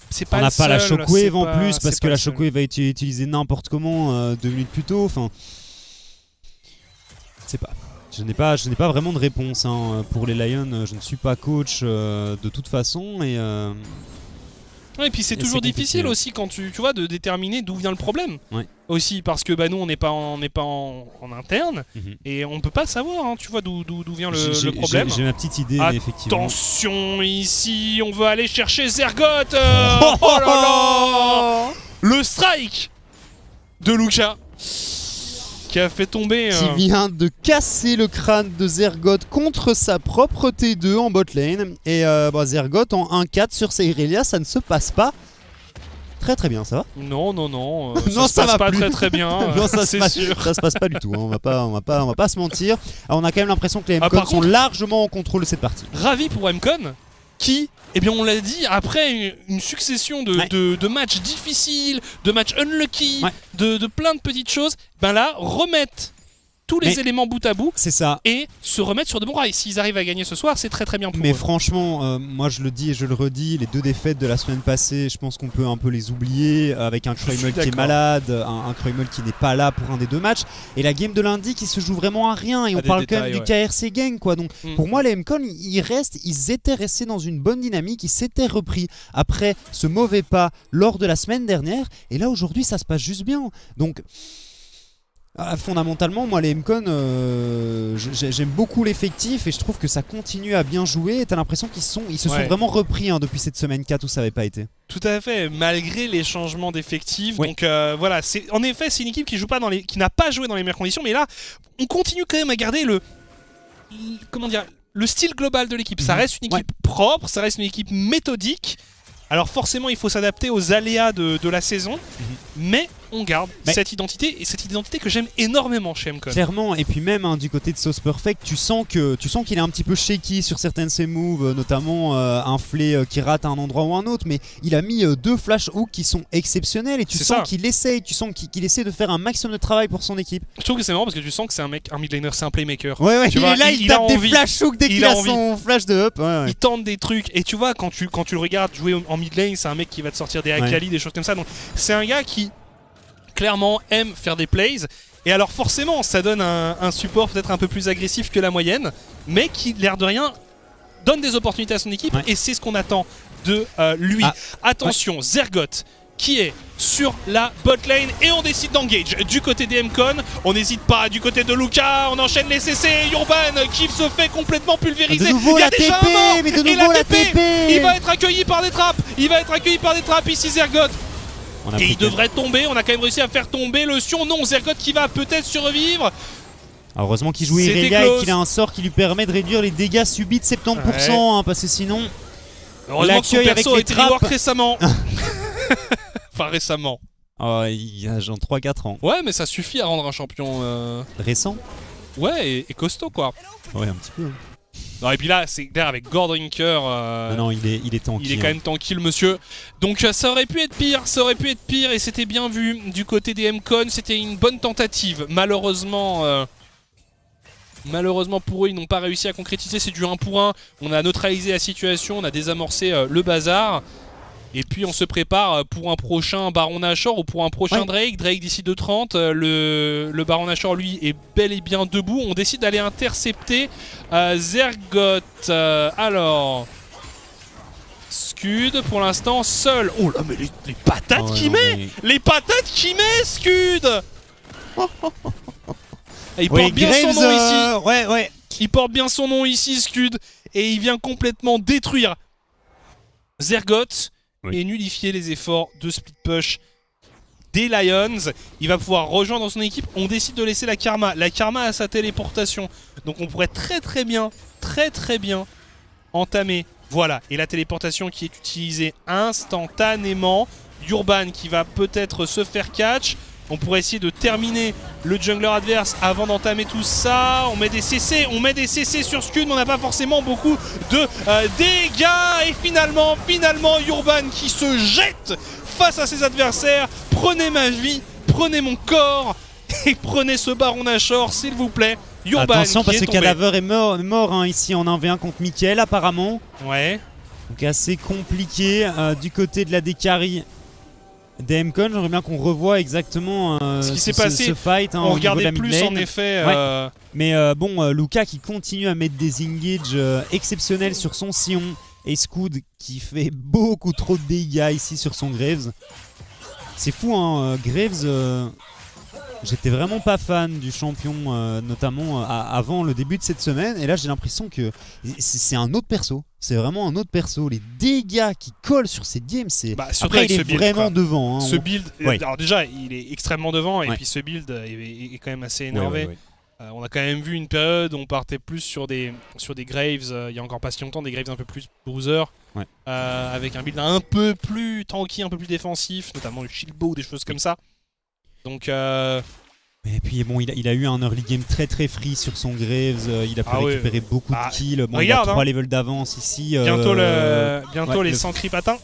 C'est pas on n'a pas la shockwave en plus parce que la shockwave a été utilisée n'importe comment 2 minutes plus tôt. Enfin, c'est pas. Je n'ai pas vraiment de réponse pour les Lions. Je ne suis pas coach de toute façon et puis c'est toujours difficile aussi quand tu vois de déterminer d'où vient le problème. Aussi parce que nous on n'est pas en interne et on peut pas savoir tu vois d'où vient le problème. J'ai ma petite idée mais effectivement. Attention ici, on veut aller chercher Zergot. Oh là là. Le strike de Luka qui a fait tomber... Qui vient de casser le crâne de Zergot contre sa propre T2 en bot lane. Et Zergot en 1-4 sur sa Irelia, ça ne se passe pas très bien, ça va? Non, non, ça se passe pas très bien. Non, ça se passe pas du tout, on va pas se mentir. Alors, on a quand même l'impression que les M-Con sont largement en contrôle de cette partie. Ravi pour M-Con qui, on l'a dit, après une succession de matchs difficiles, de matchs unlucky, de plein de petites choses, là, remettent tous les éléments bout à bout. C'est ça. Et se remettre sur de bons rails. S'ils arrivent à gagner ce soir, c'est très bien pour eux. Mais franchement, moi je le dis et je le redis, les 2 défaites de la semaine passée, je pense qu'on peut un peu les oublier, avec un Krumel qui est malade, un Krumel qui n'est pas là pour un des 2 matchs, et la game de lundi qui se joue vraiment à rien, et on parle quand même du KRC gang quoi. Donc pour moi les M-Con, ils étaient restés dans une bonne dynamique, ils s'étaient repris après ce mauvais pas lors de la semaine dernière, et là aujourd'hui ça se passe juste bien. Donc Fondamentalement, moi les MCON, j'aime beaucoup l'effectif et je trouve que ça continue à bien jouer. T'as l'impression qu'ils se sont vraiment repris depuis cette semaine 4 où ça avait pas été. Tout à fait, malgré les changements d'effectifs. Oui. Donc voilà, en effet c'est une équipe qui joue pas qui n'a pas joué dans les meilleures conditions, mais là on continue quand même à garder le style global de l'équipe. Ça reste une équipe propre, ça reste une équipe méthodique. Alors forcément il faut s'adapter aux aléas de la saison, mais on garde cette identité, et cette identité que j'aime énormément chez MCON. Clairement, et puis même du côté de Sauce Perfect, tu sens qu'il est un petit peu shaky sur certains de ses moves, notamment un flé qui rate à un endroit ou un autre, mais il a mis 2 flash hooks qui sont exceptionnels et tu sens qu'il essaye, qu'il essaie de faire un maximum de travail pour son équipe. Je trouve que c'est marrant parce que tu sens que c'est un mid laner, c'est un playmaker. Ouais, il est là, il tape des flash hooks dès qu'il a son flash de up. Il tente des trucs, et tu vois, quand tu le regardes jouer en mid lane, c'est un mec qui va te sortir des Akali, des choses comme ça. Donc c'est un gars qui clairement aime faire des plays, et alors forcément ça donne un support peut-être un peu plus agressif que la moyenne, mais qui l'air de rien donne des opportunités à son équipe, et c'est ce qu'on attend de lui. Attention, Zergoth qui est sur la bot lane, et on décide d'engage du côté des MCON. On n'hésite pas du côté de Luka, on enchaîne les CC. Urban qui se fait complètement pulvériser. De nouveau, il y a déjà un mort, mais de nouveau la TP. Il va être accueilli par des trappes, ici Zergoth. Et il devrait tomber, on a quand même réussi à faire tomber le Sion. Non, Zergoth qui va peut-être survivre. Alors heureusement qu'il joue Irelia et qu'il a un sort qui lui permet de réduire les dégâts subis de 70%, parce que sinon... Heureusement que son perso a été rework récemment. Enfin récemment. Il y a genre 3-4 ans. Ouais, mais ça suffit à rendre un champion... Récent. Ouais, et costaud quoi. Ouais, un petit peu. Non, et puis là, c'est clair avec Gordrinker. Non, il est tanky. Il est quand même tanky, le monsieur. Donc ça aurait pu être pire, et c'était bien vu du côté des MCON. C'était une bonne tentative. Malheureusement pour eux, ils n'ont pas réussi à concrétiser. C'est du 1 pour 1. On a neutralisé la situation, on a désamorcé le bazar. Et puis on se prépare pour un prochain Baron Nashor ou pour un prochain Drake. Drake d'ici 2:30. Le Baron Nashor, lui, est bel et bien debout. On décide d'aller intercepter Zergoth. Alors... Scud, pour l'instant, seul. Oh là, mais les patates qu'il met. Les patates qu'il met, Scud. Il porte bien son nom ici. Il porte bien son nom ici, Scud. Et il vient complètement détruire Zergoth. Et nullifier les efforts de split push des Lions. Il va pouvoir rejoindre son équipe. On décide de laisser la Karma. La Karma a sa téléportation. Donc on pourrait très bien entamer. Voilà. Et la téléportation qui est utilisée instantanément. Urban qui va peut-être se faire catch. On pourrait essayer de terminer le jungler adverse avant d'entamer tout ça. On met des CC sur Scud, mais on n'a pas forcément beaucoup de dégâts. Et finalement, Urban qui se jette face à ses adversaires. Prenez ma vie, prenez mon corps et prenez ce Baron Nashor, s'il vous plaît. Urban, attention, parce que tombé. Cadaver est mort ici en 1v1 contre Mickaël apparemment. Ouais. Donc assez compliqué du côté de la Dekari. Des MCON, j'aimerais bien qu'on revoie exactement ce qui s'est passé. Ce fight. On regardait plus en effet. Mais bon, Luka qui continue à mettre des engages exceptionnels sur son Sion. Et Scud qui fait beaucoup trop de dégâts ici sur son Graves. C'est fou, hein, Graves. J'étais vraiment pas fan du champion, notamment avant le début de cette semaine. Et là, j'ai l'impression que c'est un autre perso. C'est vraiment un autre perso. Les dégâts qui collent sur cette game, c'est... Après, il est vraiment devant. Hein, ce build, alors déjà, il est extrêmement devant. Et puis ce build est quand même assez énervé. On a quand même vu une période où on partait plus sur des Graves, il y a encore pas si longtemps, des Graves un peu plus bruiser. Avec un build un peu plus tanky, un peu plus défensif, notamment le shield bow, des choses comme ça. Donc et puis bon, il a eu un early game très free sur son Graves, il a pu récupérer beaucoup de kills. Bon, regarde, il a 3 levels d'avance ici. Bientôt les 100 creeps atteints.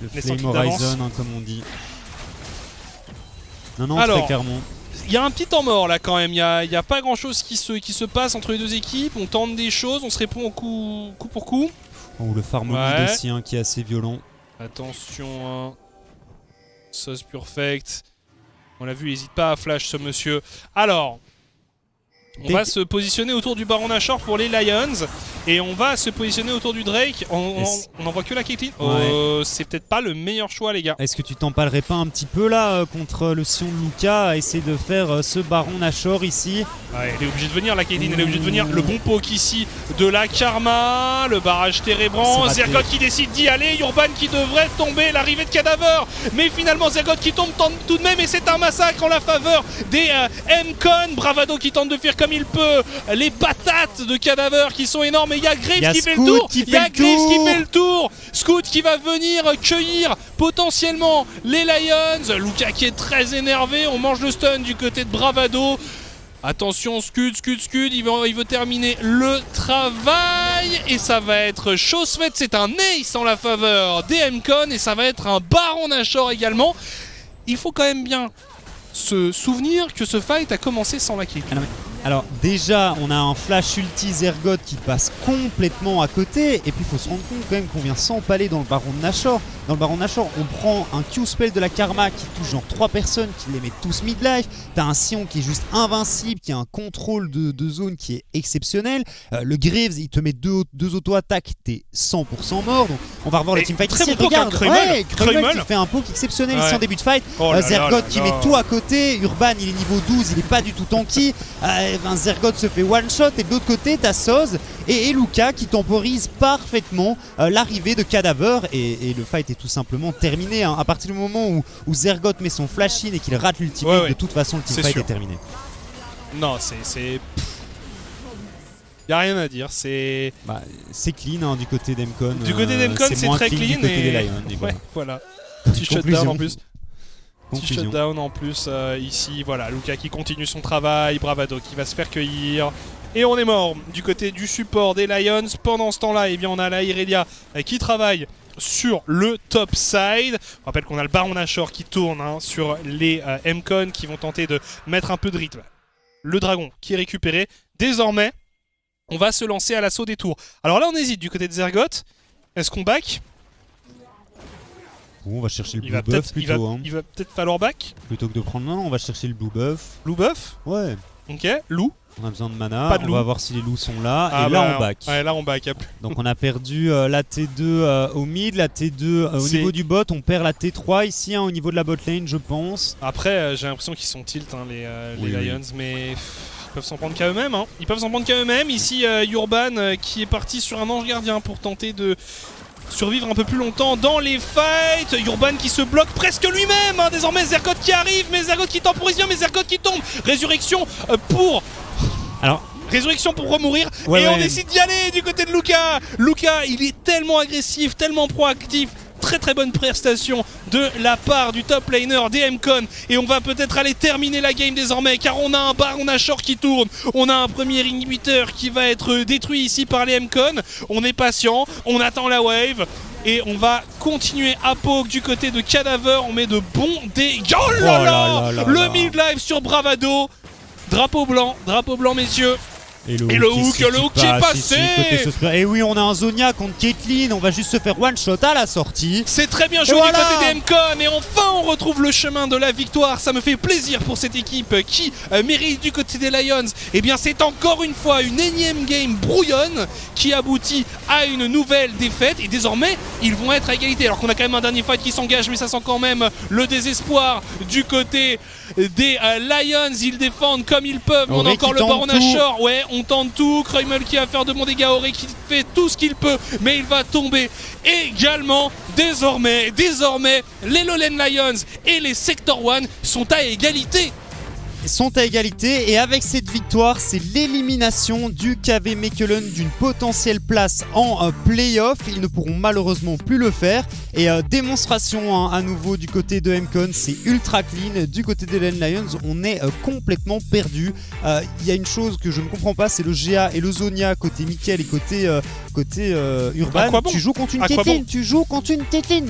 Le Flame Horizon, hein, comme on dit. Non, alors, très clairement. Il y a un petit temps mort là quand même, il y a pas grand chose qui se passe entre les deux équipes. On tente des choses, on se répond au coup pour coup. Oh, le farm mid aussi hein, qui est assez violent. Attention, hein. Sauce Perfect. On l'a vu, il n'hésite pas à flash ce monsieur. Alors, On va se positionner autour du Baron Nashor pour les Lions. Et on va se positionner autour du Drake. On en voit que la Caitlyn. C'est peut-être pas le meilleur choix, les gars. Est-ce que tu t'empalerais pas un petit peu là contre le Sion de Luka à essayer de faire ce Baron Nashor ici? Ouais, elle est obligée de venir, la Caitlyn, elle est obligée de venir. Le bon poke ici de la Karma, le barrage Térébrant, Zergoth qui décide d'y aller, Urban qui devrait tomber, l'arrivée de Cadaver. Mais finalement Zergoth qui tombe tout de même et c'est un massacre en la faveur des M-Con. Bravado qui tente de faire comme il peut les patates de Cadaver qui sont énormes. Et il y a Graves qui fait le tour. Il y a Graves qui fait le tour. Scout qui va venir cueillir potentiellement les Lions. Luka qui est très énervé. On mange le stun du côté de Bravado. Attention, Scud, il veut terminer le travail et ça va être chose faite. C'est un ace en la faveur des M-Con et ça va être un Baron Nashor également. Il faut quand même bien se souvenir que ce fight a commencé sans la kill. Alors déjà on a un flash ulti Zergoth qui passe complètement à côté et puis il faut se rendre compte quand même qu'on vient s'empaler dans le Baron de Nashor. Dans le Baron de Nashor on prend un Q-spell de la Karma qui touche genre 3 personnes, qui les met tous mid-life. T'as un Sion qui est juste invincible, qui a un contrôle de zone qui est exceptionnel. Le Graves il te met deux auto-attaques, t'es 100% mort. Donc on va revoir le teamfight ici. Regarde, Kreumel qui fait un poke exceptionnel ici en début de fight. Zergoth qui met tout à côté. Urban il est niveau 12, il est pas du tout tanky. Zergoth se fait one shot et de l'autre côté t'as Soz et Luka qui temporise parfaitement l'arrivée de Cadaver et le fight est tout simplement terminé hein. À partir du moment où Zergoth met son flash in et qu'il rate l'ultimate, de toute façon le teamfight est terminé. Non, y a rien à dire, c'est clean hein, du côté d'Emcon. Du côté d'Emcon c'est très clean du côté des Lions. Voilà. Petit shutdown en plus. Petit shutdown en plus ici, voilà, Luka qui continue son travail, Bravado qui va se faire cueillir. Et on est mort du côté du support des Lions. Pendant ce temps-là, eh bien, on a la Irelia qui travaille sur le top side. On rappelle qu'on a le Baron Nashor qui tourne hein, sur les M-Con qui vont tenter de mettre un peu de rythme. Le dragon qui est récupéré. Désormais, on va se lancer à l'assaut des tours. Alors là, on hésite du côté de Zergoth. Est-ce qu'on back ? On va chercher le blue buff plutôt. Il va peut-être falloir back. Plutôt que de prendre non, on va chercher le blue buff. Blue buff ? Ouais. Ok, loup. On a besoin de mana, pas de loup. On va voir si les loups sont là. Et là on back. Ouais, là on back. Donc on a perdu la T2 au mid, la T2 au niveau du bot. On perd la T3 ici hein, au niveau de la bot lane je pense. Après j'ai l'impression qu'ils sont tilt hein, les Lions mais... Ils peuvent s'en prendre qu'à eux-mêmes. Hein. Ils peuvent s'en prendre qu'à eux-mêmes. Ici, Urban qui est parti sur un ange gardien pour tenter de survivre un peu plus longtemps dans les fights. Urban qui se bloque presque lui-même. Hein. Désormais, Zergoth qui arrive, mais Zergoth qui temporise bien, mais Zergoth qui tombe. Résurrection pour... Résurrection pour remourir et on décide d'y aller du côté de Luka. Luka, il est tellement agressif, tellement proactif. Très bonne prestation de la part du top laner des M-Con et on va peut-être aller terminer la game désormais car on a un Baron Nashor qui tourne, on a un premier inhibiteur qui va être détruit ici par les M-Con, on est patient, on attend la wave et on va continuer à poke du côté de Cadaver, on met de bons dégâts. Oh là là, le mid-life sur Bravado, drapeau blanc messieurs. Et le hook qui est passé. Et oui, on a un Zonia contre Caitlyn. On va juste se faire one shot à la sortie. C'est très bien joué du côté des M-Con. Et enfin, on retrouve le chemin de la victoire. Ça me fait plaisir pour cette équipe qui mérite du côté des Lions. Et bien, c'est encore une fois une énième game brouillonne qui aboutit à une nouvelle défaite. Et désormais, ils vont être à égalité. Alors qu'on a quand même un dernier fight qui s'engage, mais ça sent quand même le désespoir du côté des Lions. Ils défendent comme ils peuvent. On a encore le Baron Nashor. Ouais, on tente tout. Kreumel qui va faire de bons dégâts. Ori qui fait tout ce qu'il peut, mais il va tomber également. Désormais, les Lowland Lions et les Sector 1 sont à égalité. Et avec cette victoire, c'est l'élimination du KV Mechelen d'une potentielle place en playoff. Ils ne pourront malheureusement plus le faire. Et démonstration à nouveau du côté de M-Con, c'est ultra clean. Du côté des Lowland Lions, on est complètement perdu. Il y a une chose que je ne comprends pas, c'est le GA et le Zonia côté Mickaël et côté Urban. Tu joues contre une Caitlyn.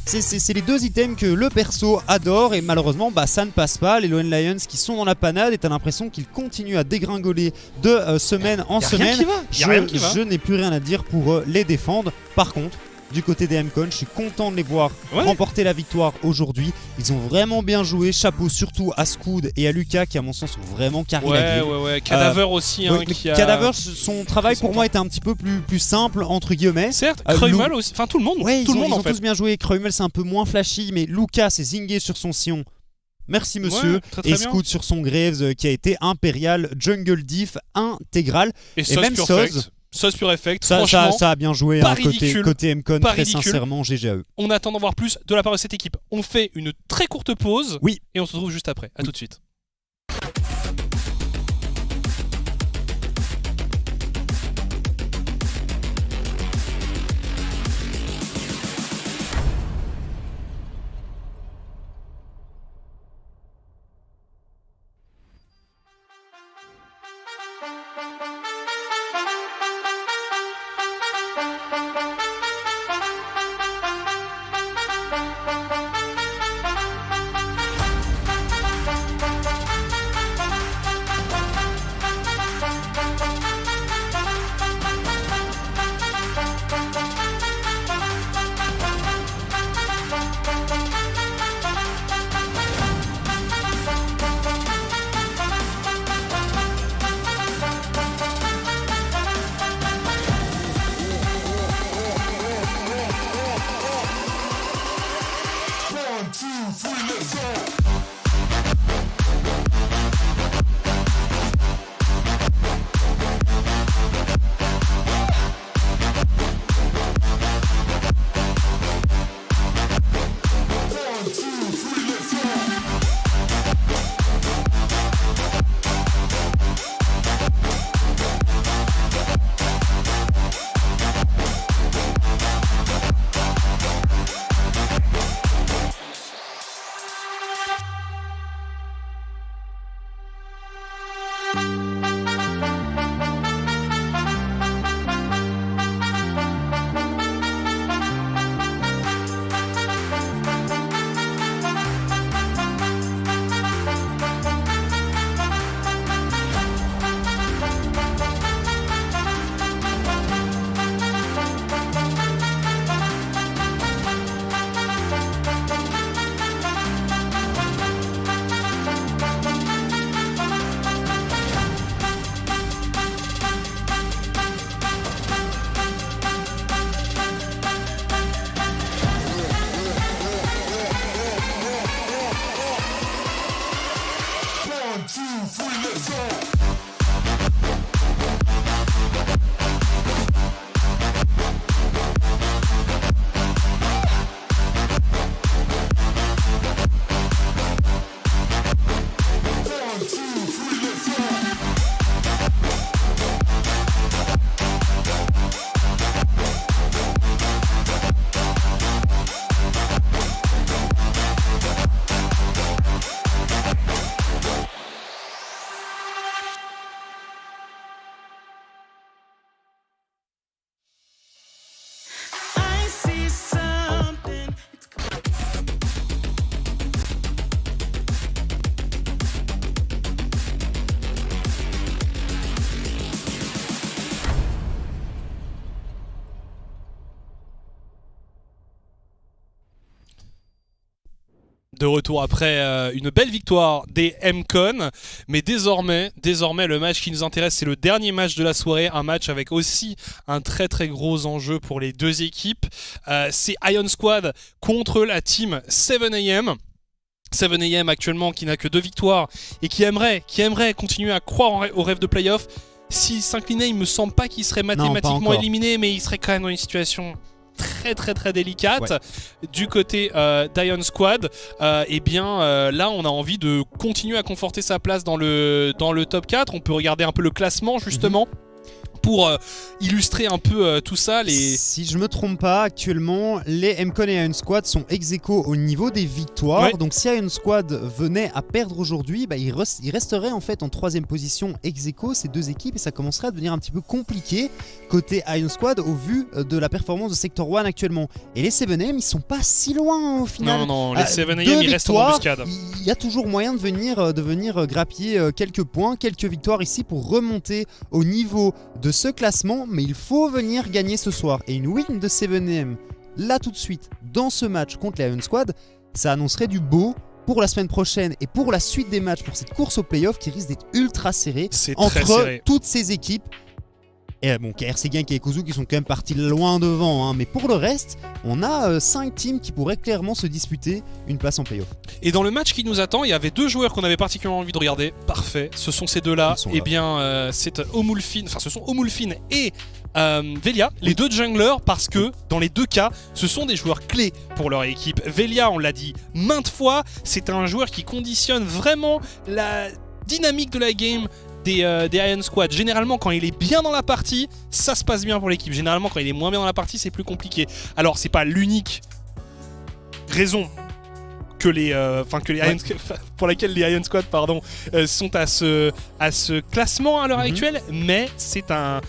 C'est les deux items que le perso adore et malheureusement ça ne passe pas. Les Lowland Lions qui sont dans la panade et t'as l'impression qu'ils continuent à dégringoler de semaine en semaine. Je n'ai plus rien à dire pour les défendre. Par contre, du côté des M-Con. Je suis content de les voir remporter la victoire aujourd'hui. Ils ont vraiment bien joué. Chapeau surtout à Scoud et à Lucas qui à mon sens ont vraiment carré la game. Ouais. Cadaver aussi. Cadaver, son travail pour moi était un petit peu plus simple entre guillemets. Certes, Kreumel aussi. Enfin tout le monde. Ouais, tout le ils monde ont en fait. tous bien joué. Kreumel c'est un peu moins flashy, mais Lucas s'est zingé sur son Sion. Merci monsieur. Très et Scout sur son Graves qui a été impérial, jungle diff intégral. Et même Soz Pure Effect, ça a bien joué côté M-Con, très ridicule. sincèrement, GG à eux. On attend d'en voir plus de la part de cette équipe. On fait une très courte pause et on se retrouve juste après. À tout de suite. De retour après une belle victoire des M-Con, mais désormais le match qui nous intéresse, c'est le dernier match de la soirée, un match avec aussi un très très gros enjeu pour les deux équipes. C'est Ion Squad contre la team 7AM. 7AM actuellement qui n'a que 2 victoires et qui aimerait continuer à croire au rêve de playoff. S'il s'inclinait, il me semble pas qu'il serait mathématiquement éliminé, mais il serait quand même dans une situation très délicate. Du côté d'Ion Squad, là on a envie de continuer à conforter sa place dans le top 4. On peut regarder un peu le classement justement pour illustrer un peu tout ça. Si je me trompe pas, actuellement les M-Con et Ion Squad sont ex-aequo au niveau des victoires. Donc si Ion Squad venait à perdre aujourd'hui, il resterait en fait en 3ème position ex-aequo ces deux équipes, et ça commencerait à devenir un petit peu compliqué côté Ion Squad au vu de la performance de Sector 1 actuellement. Et les 7AM ils sont pas si loin au final. Non, les 7AM ils restent en embuscade. Il y a toujours moyen de venir grappiller quelques points, quelques victoires ici pour remonter au niveau de ce classement, mais il faut venir gagner ce soir. Et une win de 7AM là tout de suite, dans ce match contre les Iron Squad, ça annoncerait du beau pour la semaine prochaine et pour la suite des matchs, pour cette course au playoff qui risque d'être ultra serrée entre toutes ces équipes. Et bon, KRC Genk et Ekozu qui sont quand même partis loin devant, hein, mais pour le reste, on a 5 teams qui pourraient clairement se disputer une place en playoff. Et dans le match qui nous attend, il y avait 2 joueurs qu'on avait particulièrement envie de regarder. Parfait, ce sont ces deux-là. Et bien, c'est Omulfin, enfin ce sont Omulfin et Velia, les deux junglers, parce que dans les deux cas, ce sont des joueurs clés pour leur équipe. Velia, on l'a dit maintes fois, c'est un joueur qui conditionne vraiment la dynamique de la game des Iron Squad. Généralement, quand il est bien dans la partie, ça se passe bien pour l'équipe. Généralement, quand il est moins bien dans la partie, c'est plus compliqué. Alors, c'est pas l'unique raison que les Iron pour laquelle les Iron Squad sont à ce classement à l'heure actuelle, mais c'est un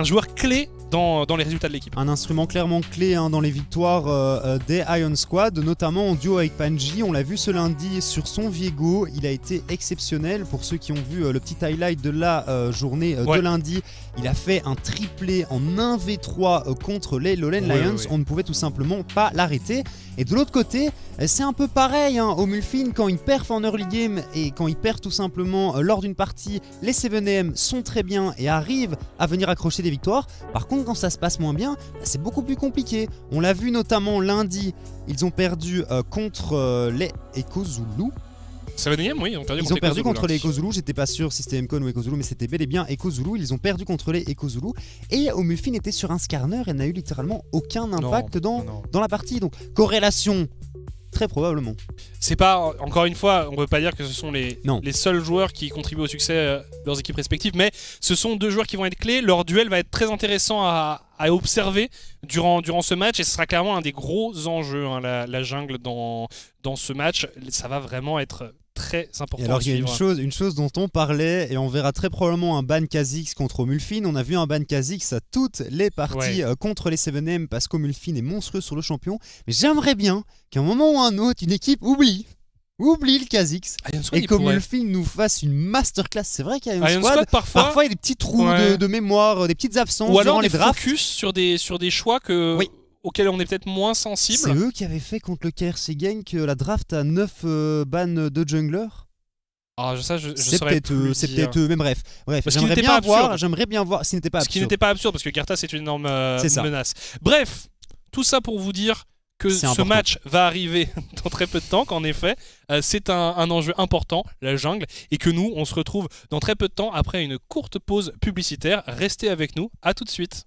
joueur clé dans les résultats de l'équipe. Un instrument clairement clé dans les victoires des Iron Squad, notamment en duo avec Panji. On l'a vu ce lundi sur son Viego, il a été exceptionnel. Pour ceux qui ont vu le petit highlight de la journée de lundi, il a fait un triplé en 1v3 contre les Lowland Lions. On ne pouvait tout simplement pas l'arrêter. Et de l'autre côté, c'est un peu pareil, Omulfin, quand il perf en early game et quand il perd tout simplement lors d'une partie, les 7AM sont très bien et arrivent à venir accrocher des victoires. Par contre, quand ça se passe moins bien, c'est beaucoup plus compliqué. On l'a vu notamment lundi, ils ont perdu contre les Ekozulu. 7AM, oui, ils ont perdu contre les Ekozulu. J'étais pas sûr si c'était Mcon ou Ekozulu, mais c'était bel et bien Ekozulu. Ils ont perdu contre les Ekozulu. Et Omulfin était sur un scanner et n'a eu littéralement aucun impact dans la partie. Donc, corrélation, très probablement. C'est pas, encore une fois, on veut pas dire que ce sont les seuls joueurs qui contribuent au succès de leurs équipes respectives, mais ce sont 2 joueurs qui vont être clés. Leur duel va être très intéressant à observer durant ce match et ce sera clairement un des gros enjeux, la jungle dans ce match. Ça va vraiment être très important. Et alors il y a une chose dont on parlait et on verra très probablement un ban Kha'Zix contre Omulfin. On a vu un ban Kha'Zix à toutes les parties contre les 7M parce qu'Omulfin est monstrueux sur le champion. Mais j'aimerais bien qu'à un moment ou un autre, une équipe oublie le Kha'Zix et qu'Omulfin nous fasse une masterclass. C'est vrai qu'il y a une squad, parfois il y a des petits trous de mémoire, des petites absences ou alors les drafts. Focus sur des choix auxquels on est peut-être moins sensible. C'est eux qui avaient fait contre le KRC Genk la draft à 9 bans de jungler. Ah, ça, je c'est saurais plus c'est peut-être eux, même bref j'aimerais bien voir ce qui n'était pas absurde. Ce qui n'était pas absurde parce que Karthus c'est une énorme menace. Bref, tout ça pour vous dire que ce match va arriver dans très peu de temps, qu'en effet, c'est un enjeu important, la jungle, et que nous, on se retrouve dans très peu de temps après une courte pause publicitaire. Restez avec nous, à tout de suite.